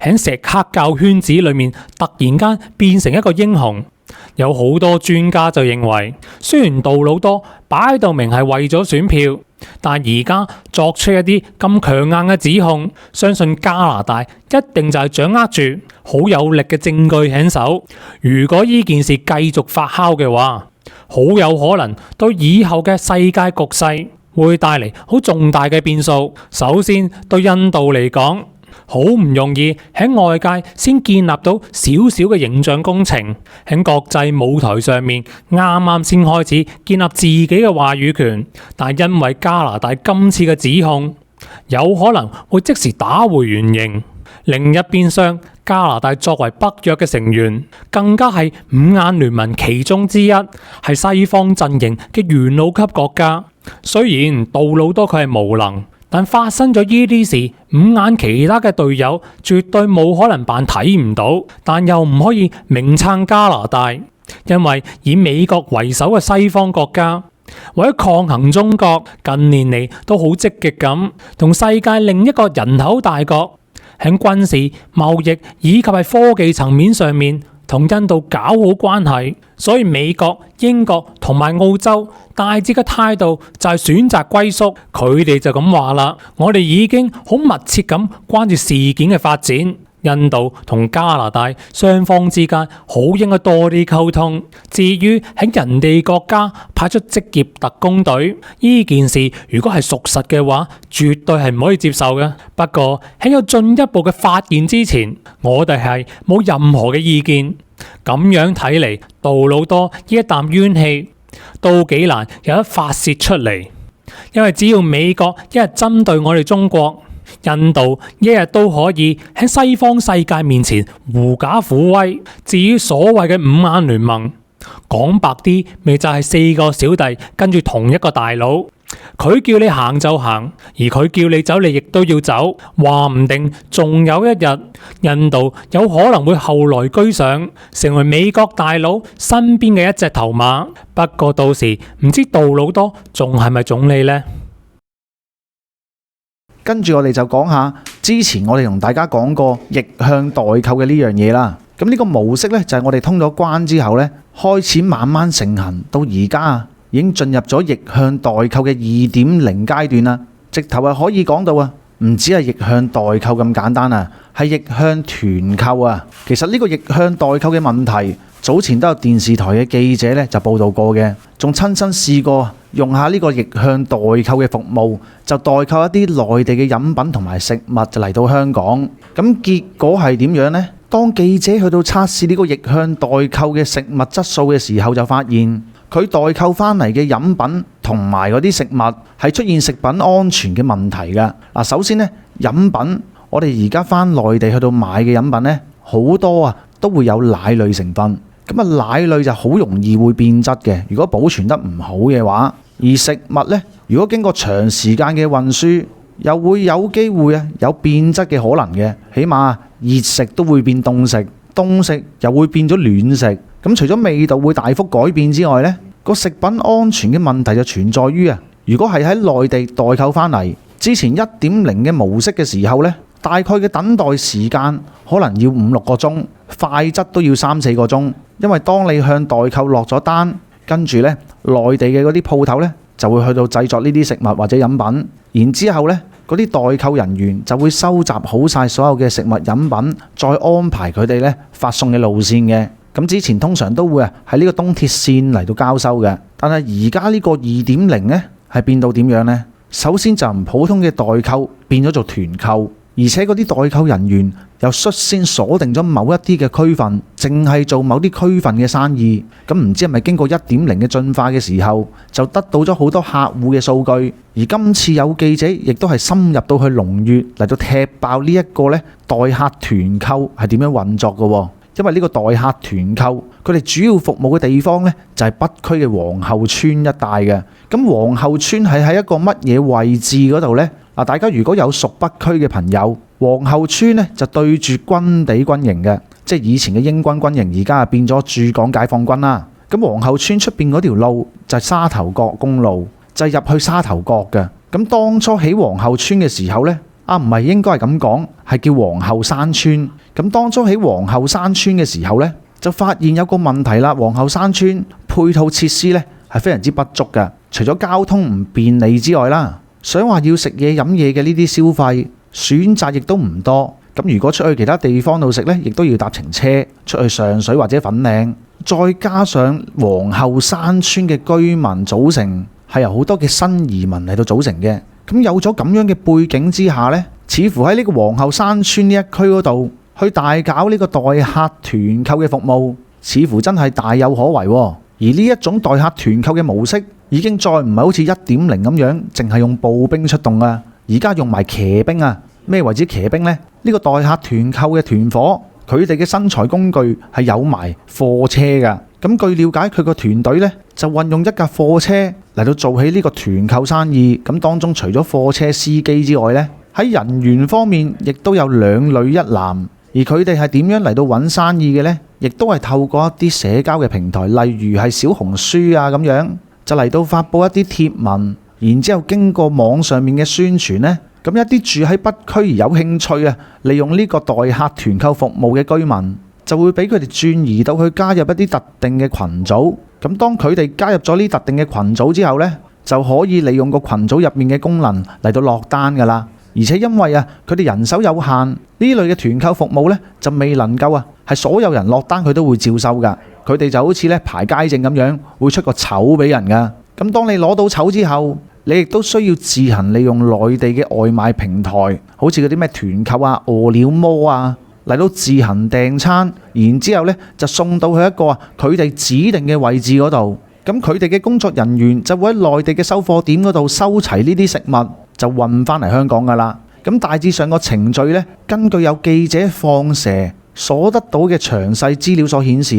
S2: 喺錫克教圈子裏面突然間變成一個英雄。有好多專家就認為，雖然杜魯多擺到明係為咗選票，但而家作出一啲咁強硬嘅指控，相信加拿大一定就係掌握住好有力嘅證據喺手。如果呢件事繼續發酵嘅話，好有可能對以後嘅世界局勢會帶嚟好重大嘅變數。首先對印度嚟講，好唔容易喺外界先建立到少少嘅形象工程，喺國際舞台上面啱啱先開始建立自己嘅話語權，但因為加拿大今次嘅指控，有可能會即時打回原形。另一邊廂，加拿大作為北約嘅成員，更加係五眼聯盟其中之一，係西方陣營嘅元老級國家。雖然杜魯多佢係無能，但發生咗呢啲事，五眼其他嘅隊友絕對冇可能扮睇唔到，但又唔可以明撐加拿大，因為以美國為首嘅西方國家為咗抗衡中國，近年嚟都好積極咁同世界另一個人口大國喺軍事、貿易以及係科技層面上面同印度搞好關係。所以美國、英國同埋澳洲大致嘅態度就係選擇歸縮。佢哋就咁話啦，我哋已經好密切咁關注事件嘅發展。印度同加拿大雙方之間好應該多啲溝通。至於喺人哋國家派出職業特工隊呢件事，如果係屬實嘅話，絕對係唔可以接受嘅。不過喺有進一步嘅發現之前，我哋係冇任何嘅意見。咁樣睇嚟，杜魯多呢一啖冤氣都幾難有得發洩出嚟，因為只要美國一日針對我哋中國，印度一日都可以喺西方世界面前狐假虎威。至於所謂嘅五眼聯盟，講白啲，咪就係4個小弟跟住同一個大佬，佢叫你行就行，而佢叫你走，你亦都要走。話唔定仲有一日，印度有可能會後來居上，成為美國大佬身邊嘅一隻頭馬。不過到時唔知杜魯多仲係咪總理呢？
S3: 跟住我哋就講下之前我哋同大家講過逆向代購嘅呢樣嘢啦。咁呢個模式呢，就係我哋通咗關之後呢，開始慢慢成行，到而家已經進入咗逆向代購嘅2.0階段啦。直頭係可以講到啊，唔止係逆向代購咁簡單啊，係逆向團購啊。其實呢個逆向代購嘅問題，早前都有電視台嘅記者咧就報導過嘅，仲親身試過用下呢個逆向代購嘅服務，就代購一啲內地嘅飲品同埋食物就嚟到香港。咁結果係點樣呢？當記者去到測試呢個逆向代購嘅食物質素嘅時候，就發現佢代購翻嚟嘅飲品同埋嗰啲食物係出現食品安全嘅問題㗎。嗱，首先呢，飲品我哋而家翻內地去到買嘅飲品呢，好多啊都會有奶類成分。咁啊，奶類就好容易會變質嘅，如果保存得唔好嘅話。而食物呢，如果經過長時間嘅運輸，又會有機會啊有變質嘅可能嘅。起碼熱食都會變凍食，凍食又會變咗暖食。咁除咗味道會大幅改變之外呢，個食品安全嘅問題就存在於啊，如果係喺內地代購翻嚟之前1.0嘅模式嘅時候呢，大概嘅等待時間可能要5-6個鐘，快則都要3-4個鐘。因為當你向代購落咗單，跟住呢內地嘅嗰啲鋪頭呢就會去到製作呢啲食物或者飲品，然之後呢嗰啲代購人員就會收集好晒所有嘅食物飲品，再安排佢哋呢發送嘅路線嘅。咁之前通常都會喺呢個東鐵線嚟到交收嘅，但係而家呢個2.0呢係變到點樣呢？首先就唔普通嘅代購變咗做團購。而且嗰啲代購人員又率先鎖定咗某一啲嘅區份，淨係做某啲區份嘅生意。咁唔知係咪經過1.0嘅進化嘅時候，就得到咗好多客戶嘅數據。而今次有記者亦都係深入到去龍悅嚟到踢爆呢一個呢代客團購係點樣運作嘅。因為呢個代客團購，佢哋主要服務嘅地方呢，就係北區嘅皇后村一帶嘅。咁皇后村係喺一個乜嘢位置嗰度呢？嗱，大家如果有屬北區嘅朋友，皇后村呢就對住軍地軍營嘅，即係以前嘅英軍軍營，而家變咗駐港解放軍啦。咁皇后村出邊嗰條路就係沙頭角公路，就係入去沙頭角嘅。咁當初起皇后村嘅時候呢，唔係應該係咁講，係叫皇后山村。咁當初起皇后山村嘅時候呢，就發現有個問題啦。皇后山村配套設施呢係非常之不足嘅，除咗交通唔便利之外啦，想話要食嘢飲嘢嘅呢啲消費選擇亦都唔多。咁如果出去其他地方度食呢，亦都要搭程車出去上水或者粉嶺，再加上皇后山村嘅居民組成係由好多嘅新移民嚟到組成嘅。咁有咗咁樣嘅背景之下呢，似乎喺呢個皇后山村呢一區嗰度去大搞呢個代客團購嘅服務，似乎真係大有可為。而呢一種代客團購嘅模式已經再唔係好似1.0咁樣，淨係用步兵出動啊！而家用埋騎兵啊！咩為之騎兵呢？呢個代客團購嘅團伙，佢哋嘅生財工具係有埋貨車㗎。咁據了解，佢個團隊呢就運用一架貨車嚟到做起呢個團購生意。咁當中除咗貨車司機之外呢，喺人員方面亦都有2女1男。而佢哋係點樣嚟到揾生意嘅呢？亦都係透過一啲社交嘅平台，例如係小紅書啊咁樣，就嚟到發布一啲貼文，然之後經過網上面嘅宣傳呢，咁一啲住喺北區而有興趣啊，利用呢個代客團購服務嘅居民，就會俾佢哋轉移到去加入一啲特定嘅群組。咁當佢哋加入咗呢特定嘅群組之後呢，就可以利用個群組入面嘅功能嚟到落單㗎啦。而且因為佢哋人手有限，呢類嘅團購服務呢就未能夠係所有人落單佢都會照收㗎。佢哋就好似排街證咁樣，會出個籌俾人㗎。咁當你攞到籌之後，你亦都需要自行利用內地嘅外賣平台，好似嗰啲咩團購啊、餓了麼嚟到自行訂餐，然之後呢就送到去一個佢哋指定嘅位置嗰度。咁佢哋嘅工作人員就會喺內地嘅收貨點嗰度收齊呢啲食物，就運返嚟香港㗎啦。咁大致上個程序呢，根據有記者放蛇所得到嘅詳細資料所顯示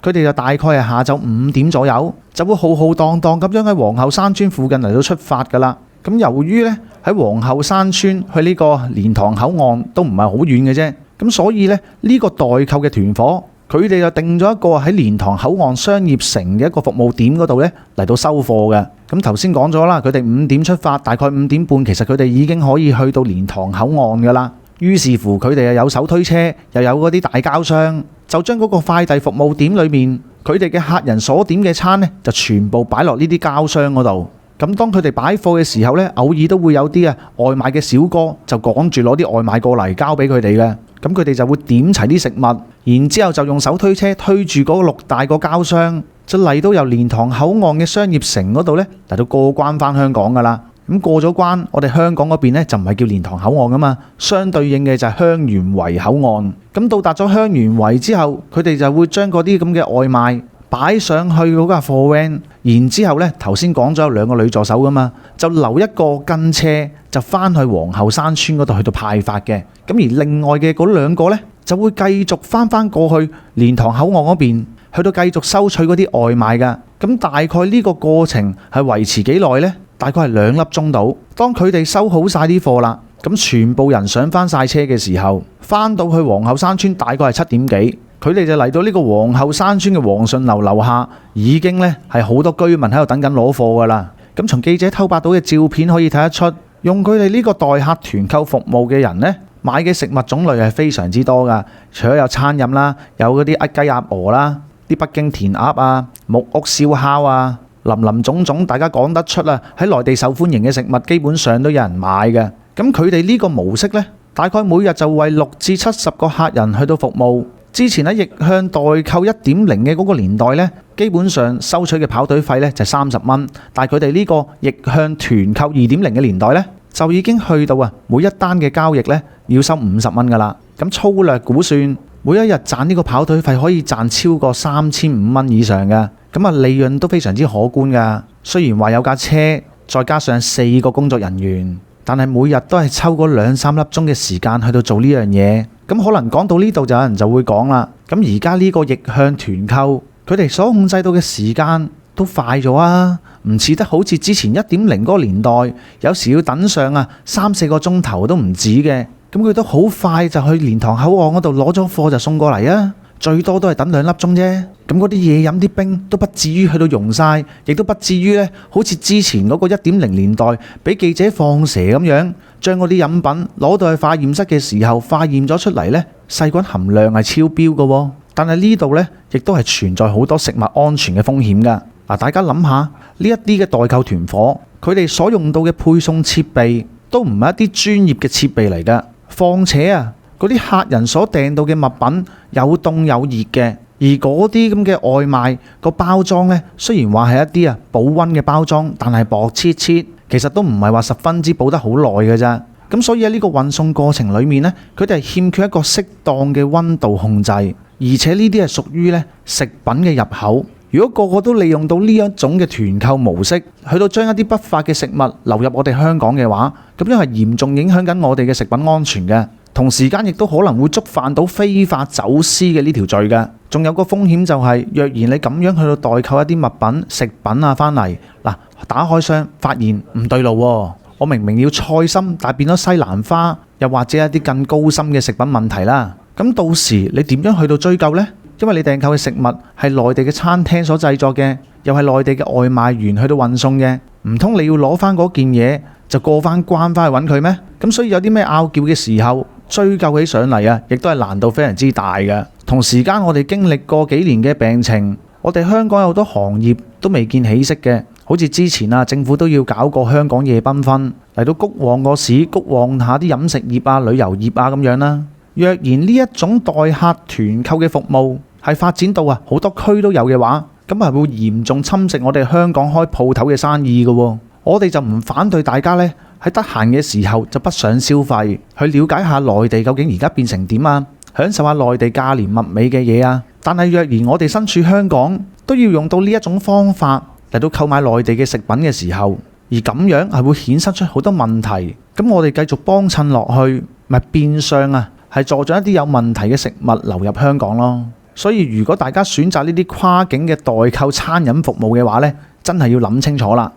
S3: 佢哋就大概係下晝5點左右，就會浩浩蕩蕩咁樣喺皇后山村附近嚟到出發㗎啦。咁由於呢喺皇后山村去呢個蓮塘口岸都唔係好遠嘅啫，咁所以呢，呢個代購嘅團伙，佢哋就定咗一個喺蓮塘口岸商業城嘅一個服務點嗰度呢嚟到收貨嘅。咁頭先講咗啦，佢哋5點出發，大概5點半，其實佢哋已經可以去到蓮塘口岸㗎啦。於是乎佢哋又有手推車，又有嗰啲大膠箱，就將嗰個快遞服務點裏面佢哋嘅客人所點嘅餐呢，就全部擺落呢啲膠箱嗰度。咁咁當佢哋擺貨嘅時候呢，偶爾都會有啲外賣嘅小哥就趕住攞啲外賣過嚟交俾佢哋嘅。咁佢哋就會點齊啲食物，然之後就用手推車推住嗰6大個膠箱，就嚟到由蓮塘口岸嘅商業城嗰度呢，嚟到過關返香港噶啦。咁過咗關，我哋香港嗰邊呢就唔係叫蓮塘口岸噶嘛，相對應嘅就係香園圍口岸。咁到達咗香園圍之後，佢哋就會將嗰啲咁嘅外賣擺上去嗰架貨 van，然之後呢，頭先講咗有2個女助手噶嘛，就留一個跟車就翻去皇后山村嗰度去到派發嘅。咁而另外嘅嗰2個呢，就會繼續翻過去蓮塘口岸嗰邊，去到繼續收取嗰啲外賣噶。咁大概呢個過程係維持幾耐呢？大概係2粒鐘到。當佢哋收好晒啲貨啦，咁全部人上翻晒車嘅時候，翻到去皇后山村大概係7點幾。佢哋就嚟到呢個皇后山村嘅皇順樓樓下，已經呢係好多居民喺度等緊攞貨噶啦。咁從記者偷拍到嘅照片可以睇得出，用佢哋呢個代客團購服務嘅人呢，買嘅食物種類係非常之多噶。除咗有餐飲啦，有嗰啲雞鴨鵝啦，啲北京填鴨啊、木屋燒烤啊，林種種，大家講得出啊，喺內地受歡迎嘅食物基本上都有人買嘅。咁佢哋呢個模式呢，大概每日就為60至70個客人去到服務。之前喺逆向代購 1.0 嘅嗰個年代呢，基本上收取嘅跑隊費呢就30蚊，但係佢哋呢個逆向團購 2.0 嘅年代呢，就已經去到每一單嘅交易呢要收50蚊噶啦。咁粗略估算，每一日賺呢個跑隊費可以賺超過3500蚊以上嘅，咁利潤都非常之可觀噶。雖然話有架車，再加上4個工作人員，但係每日都係抽嗰2-3粒鐘嘅時間去到做呢樣嘢。咁可能講到呢度就有人就會講啦，咁而家呢個逆向團購，佢哋所控制到嘅時間都快咗啊，唔似得好似之前 1.0 嗰個年代，有時要等上3-4個鐘頭都唔止嘅。咁佢都好快就去蓮塘口岸嗰度攞咗貨就送過嚟啊，最多都係等2粒鐘啫。咁嗰啲嘢飲啲冰都不至於去到溶晒，亦都不至於呢好似之前嗰個 1.0 年代俾記者放蛇咁樣，將嗰啲飲品攞到去化驗室嘅時候化驗咗出嚟呢，細菌含量係超標嘅喎。但係呢度呢，亦都係存在好多食物安全嘅風險㗎。嗱，大家諗下呢一啲嘅代購團伙，佢哋所用到嘅配送設備都唔係一啲專業嘅設備嚟㗎。況且嗰啲客人所訂到嘅物品有凍有熱嘅，而嗰啲咁嘅外賣個包裝呢，雖然話係一啲保溫嘅包裝，但係薄切切，其實都唔係話十分之保得好耐嘅咋。咁所以喺呢個運送過程裡面呢，佢哋係欠缺一個適當嘅溫度控制，而且呢啲係屬於呢食品嘅入口。如果個個都利用到呢一種嘅團購模式，去到將一啲不法嘅食物流入我哋香港嘅話，咁樣係嚴重影響緊我哋嘅食品安全嘅。同時間亦都可能會觸犯到非法走私嘅呢條罪嘅。仲有個風險就係，若然你咁樣去到代購一啲物品、食品翻嚟，嗱，打開箱發現唔對路喎，我明明要菜心，但係變咗西蘭花，又或者一啲更高深嘅食品問題啦。咁到時你點樣去到追究呢？因為你訂購嘅食物係內地嘅餐廳所製作嘅，又係內地嘅外賣員去到運送嘅，唔通你要攞翻嗰件嘢就過翻關翻去揾佢咩？咁所以有啲咩拗撬嘅時候，追究起上嚟亦都係難度非常之大嘅。同時間我哋經歷過幾年嘅病情，我哋香港有好多行業都未見起色嘅，好似之前政府都要搞個香港夜繽紛嚟到谷旺個市，谷旺下啲飲食業旅遊業咁樣啦。若然呢一種代客團購嘅服務係發展到好多區都有嘅話，咁係會嚴重侵蝕我哋香港開鋪頭嘅生意嘅。我哋就唔反對大家呢喺得閒嘅時候就北上消費，去了解下內地究竟而家變成點啊，享受下內地價廉物美嘅嘢啊。但係若然我哋身處香港都要用到呢一種方法嚟到購買內地嘅食品嘅時候，而咁樣係會衍生出好多問題，咁我哋繼續幫襯落去，咪變相係助長一啲有問題嘅食物流入香港咯。所以如果大家選擇呢啲跨境嘅代購餐飲服務嘅話呢，真係要諗清楚啦。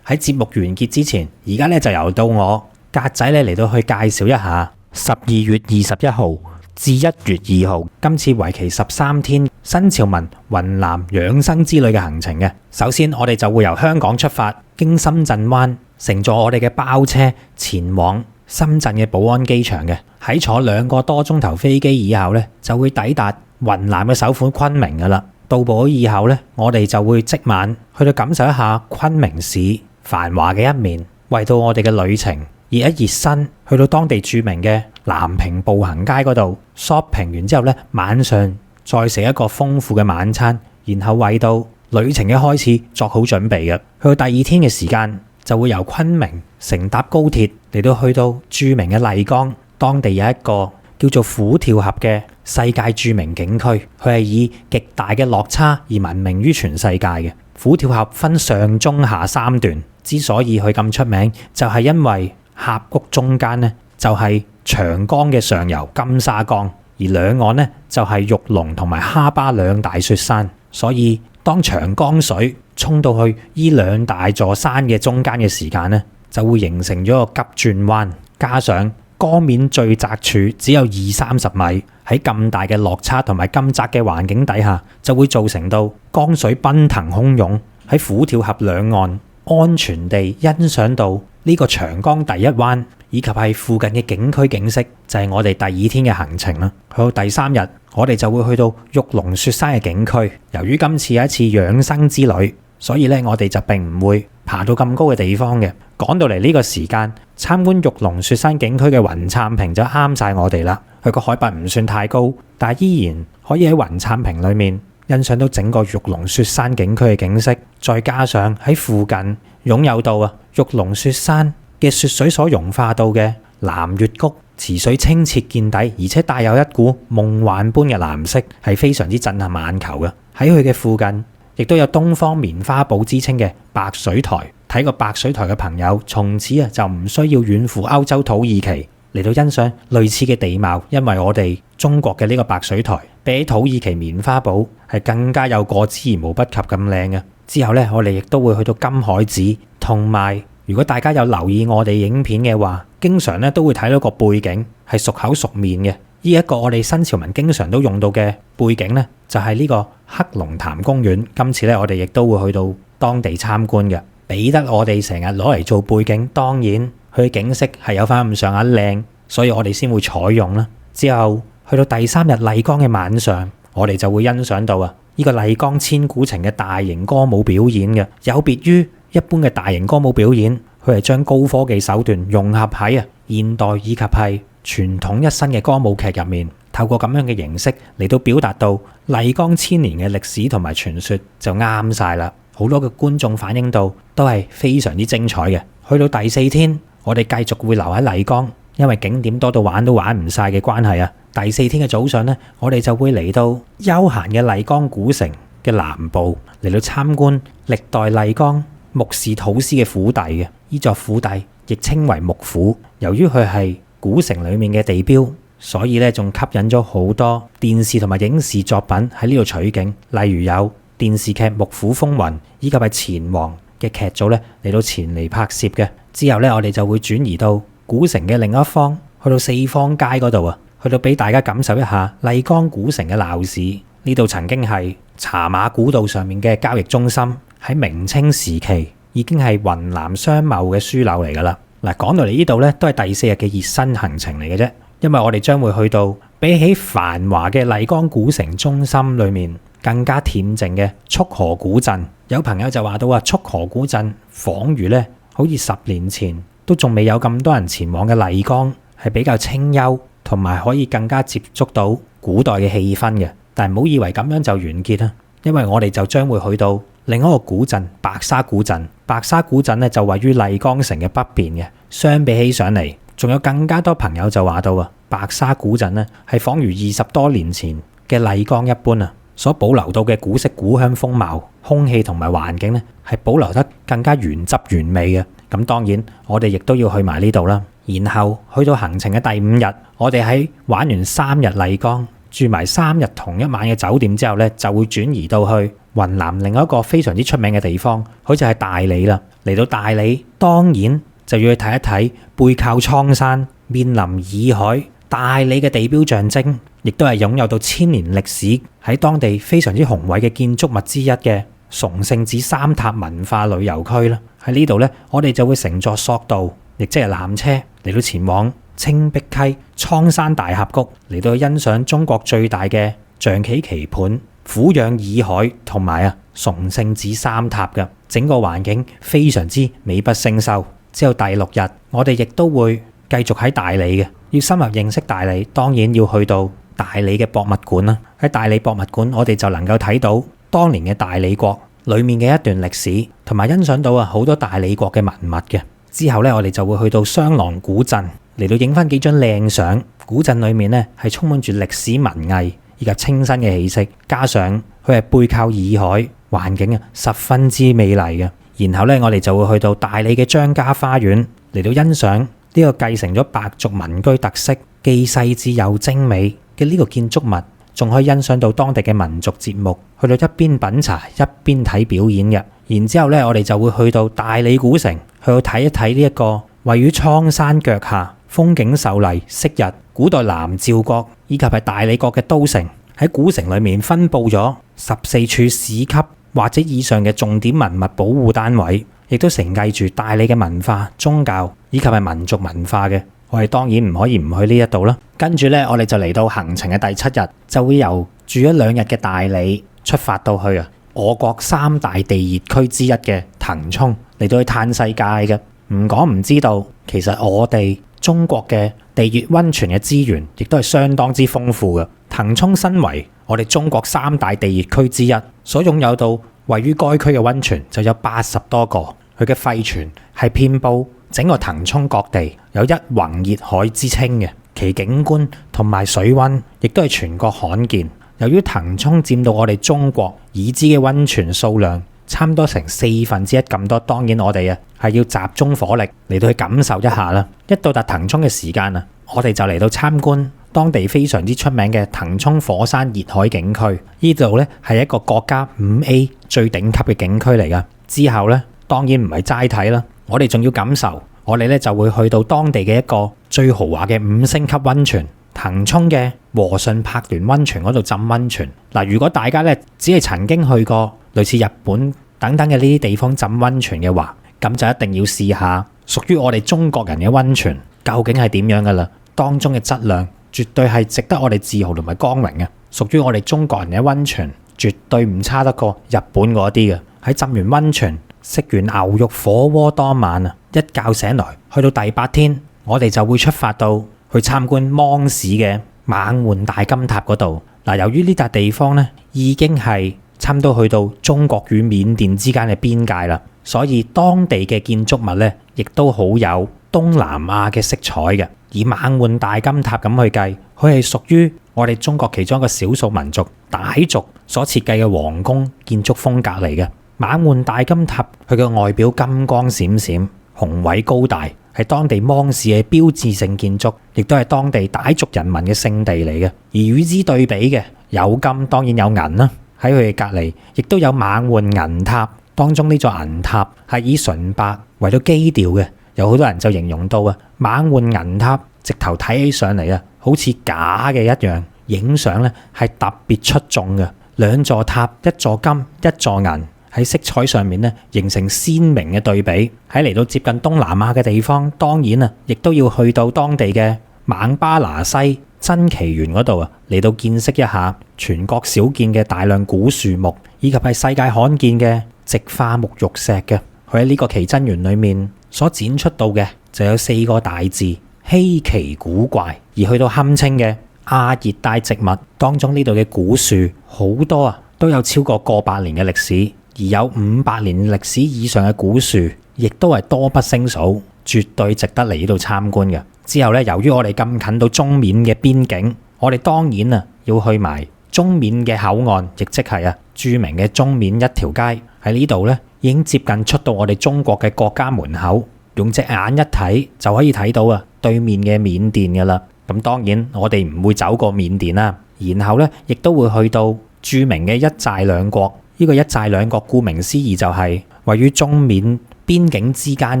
S1: 喺節目完結之前，而家就由到我格仔嚟到去介紹一下12月21號至1月2號今次為期13天新潮文雲南養生之旅嘅行程嘅。首先我哋就會由香港出發，經深圳灣乘坐我哋嘅包車前往深圳嘅寶安機場嘅。喺坐2個多鐘頭飛機以後呢，就會抵達雲南嘅首府昆明噶啦。到埗以後呢，我哋就會即晚去到感受一下昆明市繁華嘅一面，為到我哋嘅旅程熱一熱身，去到當地著名嘅南屏步行街嗰度 shopping 完之後呢，晚上再食一個豐富嘅晚餐，然後為到旅程嘅開始作好準備嘅。去到第二天嘅時間，就會由昆明乘搭高鐵嚟到去到著名嘅麗江，當地有一個叫做虎跳峽嘅世界著名景區，佢係以極大嘅落差而聞名於全世界嘅。虎跳峽分上中下三段，之所以佢咁出名，就係因為峽谷中間呢就係長江嘅上游金沙江，而兩岸呢就係玉龍同埋哈巴兩大雪山，所以當長江水衝到去呢兩大座山嘅中間嘅時間呢，就會形成咗個急轉彎，加上江面最窄處只有20-30米，喺咁大嘅落差同埋咁窄嘅環境底下，就會造成到江水奔騰洶湧，喺虎跳峽兩岸安全地欣賞到呢個長江第一灣，以及係附近嘅景區景色，就係我哋第二天嘅行程啦。去到第三日，我哋就會去到玉龍雪山嘅景區。由於今次係一次養生之旅，所以咧我哋就並唔會爬到咁高嘅地方嘅。趕到嚟呢個時間，參觀玉龍雪山景區嘅雲杉坪就啱晒我哋啦。佢個海拔唔算太高，但係依然可以喺雲杉坪裏面欣賞到整個玉龍雪山景區嘅景色，再加上喺附近擁有到玉龍雪山嘅雪水所融化到嘅藍月谷，池水清澈見底，而且帶有一股夢幻般嘅藍色，係非常之震撼眼球嘅。喺佢嘅附近亦都有東方棉花堡之稱嘅白水台，睇過白水台嘅朋友從此就唔需要遠赴歐洲土耳其嚟到欣賞類似嘅地貌，因為我哋中國嘅呢個白水台比起土耳其棉花堡係更加有過之而無不及咁靚嘅。之後呢，我哋亦都會去到金海寺，同埋如果大家有留意我哋影片嘅話，經常咧都會睇到個背景係熟口熟面嘅。呢一個我哋新潮文經常都用到嘅背景呢，就係呢個黑龍潭公園。今次咧我哋亦都會去到當地參觀嘅，俾得我哋成日攞嚟做背景。當然佢景色係有翻咁上下靚，所以我哋先會採用啦。之後去到第三日麗江嘅晚上，我哋就會欣賞到呢個麗江千古情嘅大型歌舞表演嘅。有別於一般嘅大型歌舞表演，佢係將高科技手段融合喺現代以及係傳統一新嘅歌舞劇入面，透過咁樣嘅形式嚟到表達到麗江千年嘅歷史同埋傳說，就啱晒啦。好多嘅觀眾反映到都係非常之精彩嘅。去到第四天，我哋繼續會留喺麗江，因為景點多到玩都玩唔晒嘅關係第四天嘅早上呢，我哋就會嚟到悠閒嘅麗江古城嘅南部，嚟到參觀歷代麗江木氏土司嘅府邸嘅。呢座府邸亦稱為木府，由於佢係古城裡面嘅地標，所以咧仲吸引咗好多電視同埋影視作品喺呢度取景，例如有電視劇《木府風雲》以及係錢王嘅劇組咧嚟到前嚟拍攝嘅。之後咧，我哋就會轉移到古城嘅另一方，去到四方街嗰度去到俾大家感受一下麗江古城嘅鬧市。呢度曾經係茶馬古道上面嘅交易中心，喺明清時期已經係雲南商貿嘅樞紐嚟噶啦。嗱，講到嚟呢度咧，都係第四日嘅熱身行程嚟嘅啫，因為我哋將會去到比起繁華嘅麗江古城中心裏面更加恬靜嘅束河古鎮。有朋友就話到束河古鎮仿如咧，好似10年前都仲未有咁多人前往嘅麗江，係比較清幽，同埋可以更加接觸到古代嘅氣氛嘅。但係唔好以為咁樣就完結啦，因為我哋就將會去到另一個古鎮白沙古鎮。白沙古鎮咧就位於麗江城嘅北邊嘅。相比起上嚟，仲有更加多朋友就話到白沙古鎮咧係仿如20多年前嘅麗江一般所保留到嘅古色古香風貌、空氣同埋環境咧係保留得更加原汁原味嘅。咁當然我哋亦都要去埋呢度啦。然後去到行程嘅第5日，我哋喺玩完3日麗江，住埋3日同一晚嘅酒店之後咧，就會轉移到去雲南另一個非常之出名嘅地方，好似係大理啦。嚟到大理，當然就要去睇一睇背靠蒼山、面臨洱海、大理嘅地標象徵，亦都係擁有到1000年歷史喺當地非常之雄偉嘅建築物之一嘅崇聖寺三塔文化旅遊區啦。喺呢度咧，我哋就會乘坐索道，亦即係纜車嚟到前往青碧溪蒼山大峽谷，嚟到欣賞中國最大嘅象棋棋盤俯仰洱海同埋崇聖寺三塔嘅，整個環境非常之美不勝收。之後第6日，我哋亦都會繼續喺大理嘅，要深入認識大理，當然要去到大理嘅博物館啦。喺大理博物館，我哋就能夠睇到當年嘅大理國裡面嘅一段歷史，同埋欣賞到好多大理國嘅文物嘅。之後咧，我哋就會去到雙廊古鎮嚟到影翻幾張靚相。古鎮裡面咧係充滿住歷史文藝以及清新嘅氣息，加上佢係背靠洱海，環境十分之美麗嘅。然後咧，我哋就會去到大理嘅張家花園嚟到欣賞呢個繼承咗白族民居特色，既細緻又精美嘅呢個建築物，仲可以欣賞到當地嘅民族節目，去到一邊品茶一邊睇表演嘅。然之後咧，我哋就會去到大理古城，去到睇一睇呢一個位於蒼山腳下、風景秀麗、昔日古代南詔國以及係大理國嘅都城。喺古城裡面分佈咗14處市級或者以上嘅重點文物保護單位，亦都承繼住大理嘅文化、宗教以及係民族文化嘅。我哋當然唔可以唔去呢一度啦。跟住咧，我哋就嚟到行程嘅第7日，就會由住咗2日嘅大理出發到去我國3大地熱區之一嘅騰衝，嚟到去嘆世界嘅。唔講唔知道，其實我哋中國嘅地熱溫泉嘅資源亦都係相當之豐富嘅。騰衝身為我哋中國3大地熱區之一，所擁有到位於該區嘅溫泉就有80多個，佢嘅沸泉係遍佈整個騰衝各地，有一泓熱海之稱嘅。其景觀同埋水溫亦都係全國罕見。由於騰衝佔到我哋中國已知嘅溫泉數量差唔多成1/4咁多，當然我哋係要集中火力嚟到去感受一下啦。一到達騰衝嘅時間我哋就嚟到參觀當地非常之出名嘅騰衝火山熱海景區。呢度咧係一個國家5A 最頂級嘅景區嚟噶。之後咧當然唔係齋睇啦，我哋仲要感受。我哋咧就會去到當地嘅一個最豪華嘅5星級溫泉——騰衝嘅和順柏巒溫泉嗰度浸溫泉。嗱，如果大家咧只係曾經去過類似日本等等嘅呢啲地方浸溫泉嘅話，咁就一定要試下屬於我哋中國人嘅溫泉究竟係點樣噶啦。當中嘅質量絕對係值得我哋自豪同埋光榮嘅。屬於我哋中國人嘅溫泉絕對唔差得過日本嗰啲嘅。喺浸完溫泉、食完牛肉火鍋當晚一覺醒來，去到第8天，我哋就會出發到去參觀芒市嘅猛獾大金塔嗰度。嗱，由於呢笪地方咧已經係差唔多去到中國與緬甸之間嘅邊界啦，所以當地嘅建築物咧亦都好有東南亞嘅色彩嘅。以猛獾大金塔咁去計，佢係屬於我哋中國其中一個少數民族傣族所設計嘅皇宮建築風格嚟嘅。猛獾大金塔佢嘅外表金光閃閃、宏偉高大，係當地芒市嘅標誌性建築，亦都係當地傣族人民嘅聖地嚟嘅。而與之對比嘅有金，當然有銀啦。喺佢嘅隔離，亦都有猛獾銀塔。當中呢座銀塔係以純白為到基調嘅，有好多人就形容到猛獾銀塔直頭睇起上嚟好似假嘅一樣，影相咧係特別出眾嘅。2座塔，一座金，一座銀。喺色彩上面咧，形成鮮明嘅對比。喺嚟到接近東南亞嘅地方，當然亦都要去到當地嘅孟巴拿西珍奇園嗰度嚟到見識一下全國少見嘅大量古樹木，以及係世界罕見嘅直化沐浴石嘅。佢喺呢個奇珍園裏面所展出到嘅就有4個大字：稀奇古怪。而去到堪稱嘅亞熱帶植物當中，呢度嘅古樹好多都有超過過百年嘅歷史。而有500年歷史以上嘅古樹，亦都係多不勝數，絕對值得嚟呢度參觀嘅。之後咧，由於我哋咁近到中緬嘅邊境，我哋當然要去埋中緬嘅口岸，亦即係著名嘅中緬一條街。喺呢度咧，已經接近出到我哋中國嘅國家門口，用隻眼一睇就可以睇到對面嘅緬甸噶啦。咁當然我哋唔會走過緬甸啦，然後咧亦都會去到著名嘅一寨兩國。呢個一寨兩國顧名思義就係位於中緬邊境之間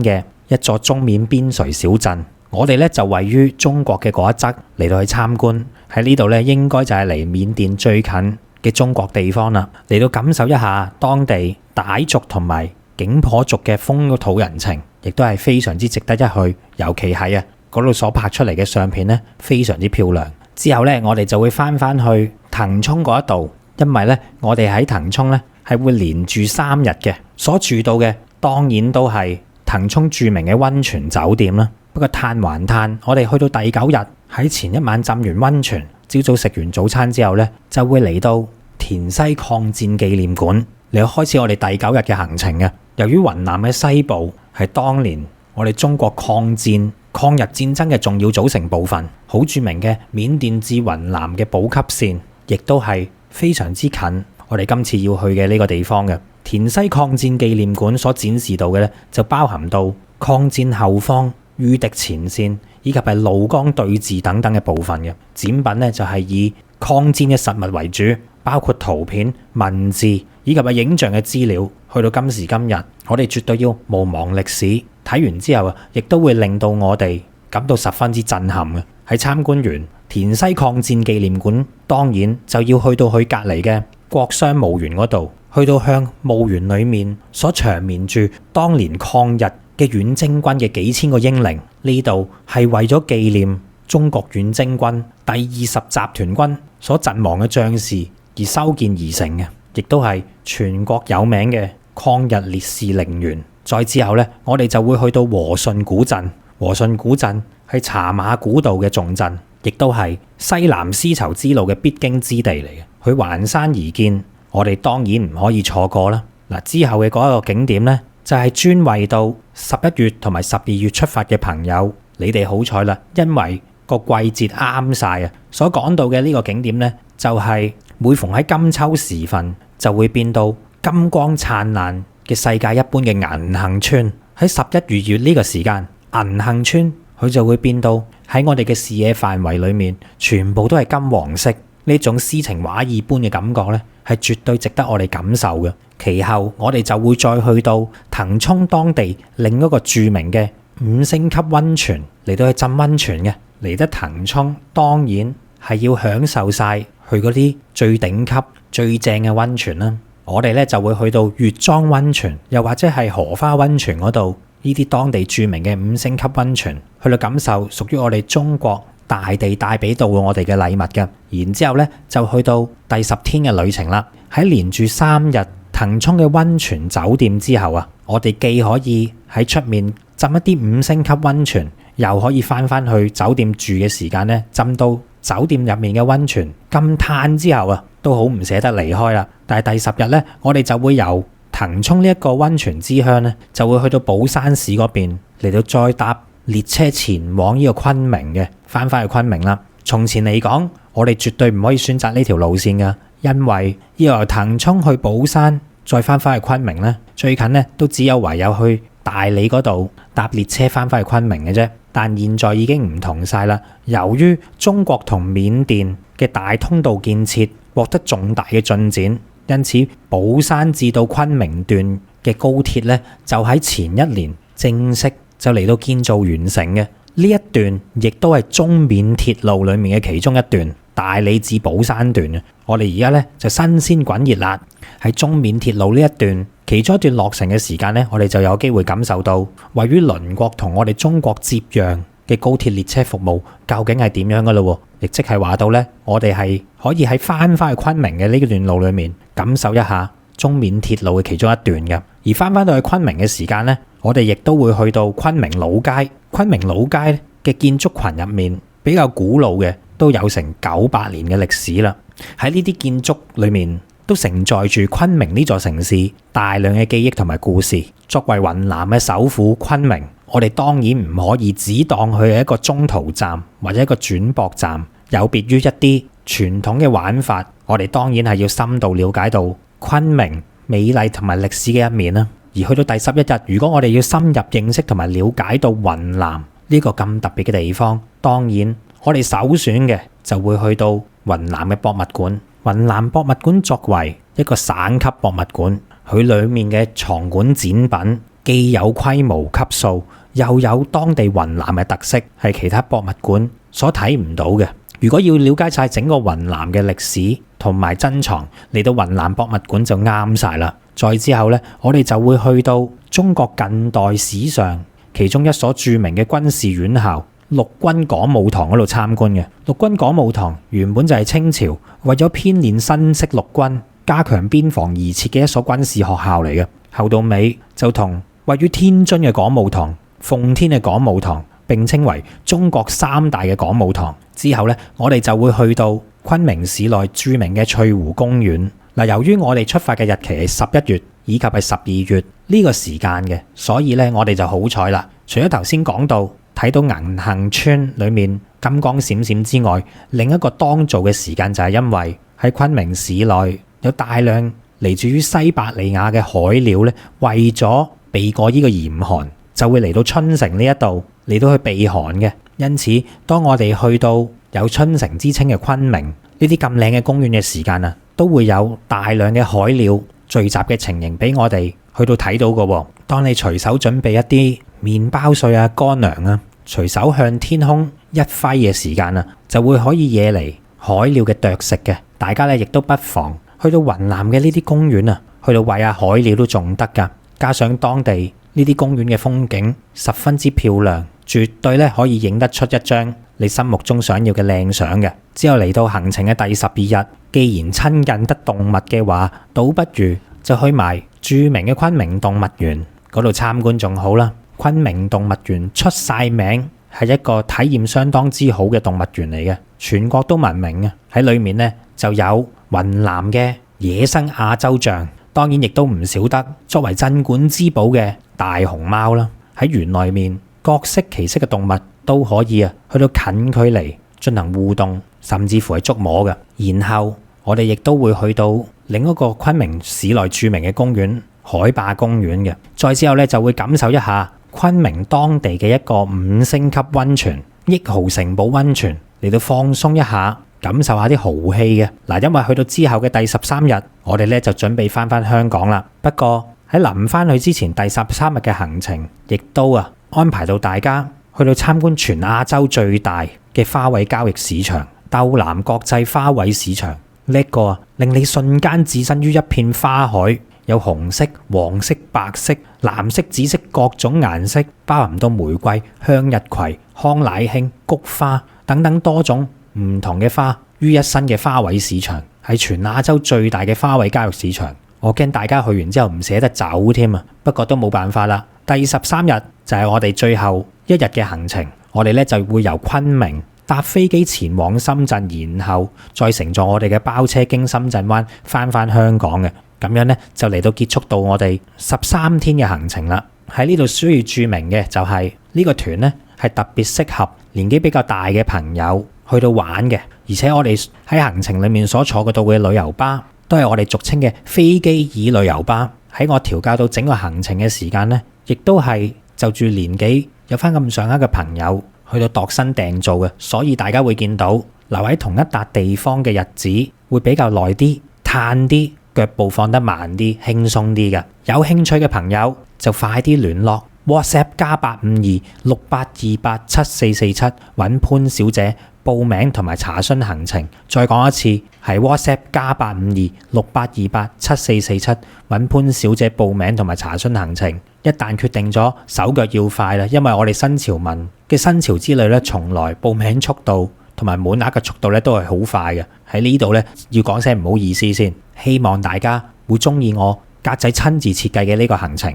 S1: 嘅一座中緬邊陲小鎮。我哋咧就位於中國嘅嗰一側嚟到去參觀。喺呢度咧應該就係離緬甸最近嘅中國地方啦，嚟到感受一下當地傣族同埋景頗族嘅風土人情，亦都係非常之值得一去。尤其係嗰度所拍出嚟嘅相片咧非常之漂亮。之後咧我哋就會翻去騰衝嗰一度，因為咧我哋喺騰衝咧係會連住3日嘅，所住到嘅當然都係騰衝著名嘅溫泉酒店啦。不過嘆還嘆，我哋去到第9日喺前一晚浸完溫泉，朝早食完早餐之後咧，就會嚟到田西抗戰紀念館嚟開始我哋第9日嘅行程嘅。由於雲南嘅西部係當年我哋中國抗日戰爭嘅重要組成部分，好著名嘅緬甸至雲南嘅補給線，亦都係非常之近我哋今次要去嘅呢個地方嘅。田西抗戰紀念館所展示到嘅咧，就包含到抗戰後方、禦敵前線以及係怒江對峙等等嘅部分嘅展品咧，就係以抗戰嘅實物為主，包括圖片、文字以及係影像嘅資料。去到今時今日，我哋絕對要毋忘歷史。睇完之後啊，亦都會令到我哋感到十分之震撼嘅。喺參觀完田西抗戰紀念館，當然就要去到佢隔離嘅國殤墓園嗰度，去到向墓園裡面所長眠住當年抗日嘅遠征軍嘅幾千個英靈。呢度係為咗紀念中國遠征軍第20集團軍所陣亡嘅將士而修建而成嘅，亦都係全國有名嘅抗日烈士陵園。再之後咧，我哋就會去到和順古鎮。和順古鎮係茶馬古道嘅重鎮，亦都係西南絲綢之路嘅必經之地嚟嘅。佢環山而建，我哋當然唔可以錯過啦。嗱，之後嘅嗰一個景點咧，就係專為到11月同埋12月出發嘅朋友，你哋好彩啦，因為個季節啱晒啊！所講到嘅呢個景點咧，就係每逢喺金秋時分，就會變到金光燦爛嘅世界一般嘅銀杏村。喺11、2月呢個時間，銀杏村佢就會變到喺我哋嘅視野範圍裏面，全部都係金黃色。呢種詩情畫意般嘅感覺咧，係絕對值得我哋感受嘅。其後我哋就會再去到騰衝當地另一個著名嘅5星級溫泉嚟到去浸溫泉嘅。嚟得騰衝當然係要享受晒去嗰啲最頂級最正嘅溫泉啦。我哋咧就會去到月莊溫泉，又或者係荷花溫泉嗰度，呢啲當地著名嘅5星級溫泉，去到感受屬於我哋中國大地帶俾到我哋嘅禮物嘅。然之後咧就去到第10天嘅旅程啦。喺連住3日騰衝嘅溫泉酒店之後啊，我哋既可以喺出面浸一啲5星級溫泉，又可以翻去酒店住嘅時間咧，浸到酒店入面嘅溫泉。咁嘆之後啊，都好唔捨得離開啦。但係第10日咧，我哋就會由騰衝呢一個溫泉之鄉咧，就會去到寶山市嗰邊嚟到再搭列車前往呢個昆明嘅，翻去昆明啦。從前嚟講，我哋絕對唔可以選擇呢條路線噶，因為要由騰衝去寶山再翻去昆明咧，最近咧都只有唯有去大理嗰度搭列車翻去昆明嘅啫。但現在已經唔同晒啦，由於中國同緬甸嘅大通道建設獲得重大嘅進展，因此寶山至到昆明段嘅高鐵咧，就喺前1年正式就嚟到建造完成嘅。呢一段亦都係中緬鐵路裡面嘅其中一段，大理至寶山段嘅。我哋而家咧就新鮮滾熱辣喺中緬鐵路呢一段其中一段落成嘅時間咧，我哋就有機會感受到位於鄰國同我哋中國接壤嘅高鐵列車服務究竟係點樣嘅咯。亦即係話到咧，我哋係可以喺翻去昆明嘅呢段路裡面感受一下中緬鐵路嘅其中一段嘅。而翻到去昆明嘅時間咧，我哋亦都會去到昆明老街。昆明老街嘅建築群入面比較古老嘅，都有成900年嘅歷史啦。喺呢啲建築裏面都承載住昆明呢座城市大量嘅記憶同埋故事。作為雲南嘅首府昆明，我哋當然唔可以只當佢係一個中途站或者一個轉駁站。有別於一啲傳統嘅玩法，我哋當然係要深度了解到昆明美麗同埋歷史嘅一面啦。而去到第11日，如果我哋要深入認識同埋了解到雲南呢個咁特別嘅地方，當然我哋首選嘅就會去到雲南嘅博物館。雲南博物館作為一個省級博物館，佢裡面嘅藏館展品既有規模級數，又有當地雲南嘅特色，係其他博物館所睇唔到嘅。如果要了解晒整個雲南嘅歷史同埋珍藏，嚟到雲南博物館就啱晒啦。再之後咧，我哋就會去到中國近代史上其中一所著名嘅軍事院校，陸軍講武堂嗰度參觀嘅。陸軍講武堂原本就係清朝為咗編練新式陸軍、加強邊防而設嘅一所軍事學校嚟嘅。後到尾就同位於天津嘅講武堂、奉天嘅講武堂並稱為中國三大嘅講武堂。之後呢，我哋就會去到昆明市內著名嘅翠湖公園。嗱，由於我哋出發嘅日期係11月以及係12月呢個時間嘅，所以呢，我哋就好彩啦。除咗頭先講到睇到銀杏村裏面金光閃閃之外，另一個當造嘅時間就係因為喺昆明市內有大量嚟自於西伯利亞嘅海鳥咧，為咗避過呢個嚴寒，就會嚟到春城呢一度嚟到去避寒嘅。因此，當我哋去到有春城之稱嘅昆明呢啲咁靚嘅公園嘅時間啊，都會有大量嘅海鳥聚集嘅情形俾我哋去到睇到嘅。當你隨手準備一啲麵包碎啊、乾糧啊，隨手向天空一揮嘅時間啊，就會可以惹嚟海鳥嘅啄食嘅。大家咧亦都不妨去到雲南嘅呢啲公園啊，去到餵下海鳥都仲得㗎。加上當地呢啲公園嘅風景十分之漂亮，絕對咧可以影得出一張你心目中想要嘅靚相嘅。之後嚟到行程嘅第12日，既然親近得動物嘅話，倒不如就去埋著名嘅昆明動物園嗰度參觀仲好啦。昆明動物園出晒名，係一個體驗相當之好嘅動物園嚟嘅，全國都聞名嘅。喺裏面呢，就有雲南嘅野生亞洲象，當然亦都唔少得作為鎮館之寶嘅大熊貓啦。喺園內面各式其式嘅動物都可以去到近距離進行互動，甚至乎係觸摸嘅。然後我哋亦都會去到另一個昆明市內著名嘅公園海壩公園嘅。再之後咧就會感受一下昆明當地嘅一個5星級溫泉益豪城堡溫泉，嚟到放鬆一下，感受下啲豪氣嘅。嗱，因為去到之後嘅第13日，我哋咧就準備翻香港啦。不過喺臨翻去之前，第13日嘅行程亦都安排到大家去到參觀全亞洲最大嘅花卉交易市場斗南國際花卉市場。呢個令你瞬間置身於一片花海，有紅色、黃色、白色、藍色、紫色各種顏色，包含到玫瑰、向日葵、康乃馨、菊花等等多種唔同嘅花於一身嘅花卉市場，係全亞洲最大嘅花卉交易市場。我驚大家去完之後唔捨得走添啊！不過都冇辦法啦。第13日就係我哋最後一日嘅行程，我哋咧就會由昆明搭飛機前往深圳，然後再乘坐我哋嘅包車經深圳灣翻香港嘅。咁樣咧就嚟到結束到我哋13天嘅行程啦。喺呢度需要注明嘅就係呢個團咧係特別適合年紀比較大嘅朋友去到玩嘅，而且我哋喺行程裡面所坐嘅到嘅旅遊巴都係我哋俗稱嘅飛機椅旅遊巴。喺我調教到整個行程嘅時間咧，亦都係就住年紀有翻咁上下嘅朋友去到度身訂造嘅，所以大家會見到留喺同一笪地方嘅日子會比較耐啲、嘆啲，腳步放得慢啲、輕鬆啲嘅。有興趣嘅朋友就快啲聯絡 WhatsApp +85268287447揾潘小姐報名同埋查詢行程。再講一次，係 WhatsApp +85268287447揾潘小姐報名同埋查詢行程。一旦決定咗，手腳要快啦，因為我哋新潮文嘅新潮之旅咧，從來報名速度同埋滿額嘅速度咧都係好快嘅。喺呢度咧要講聲唔好意思先，希望大家會中意我格仔親自設計嘅呢個行程。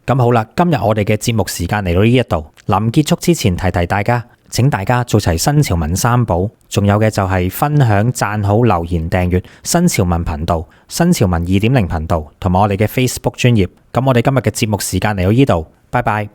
S1: 咁好啦，今日我哋嘅節目時間嚟到呢一度，臨結束之前提提大家，請大家做齊新潮文3寶，仲有嘅就係分享、讚好、留言、訂閱新潮文頻道、新潮文2.0頻道同埋我哋嘅 Facebook 專頁。咁我哋今日嘅節目時間嚟到呢度，拜拜。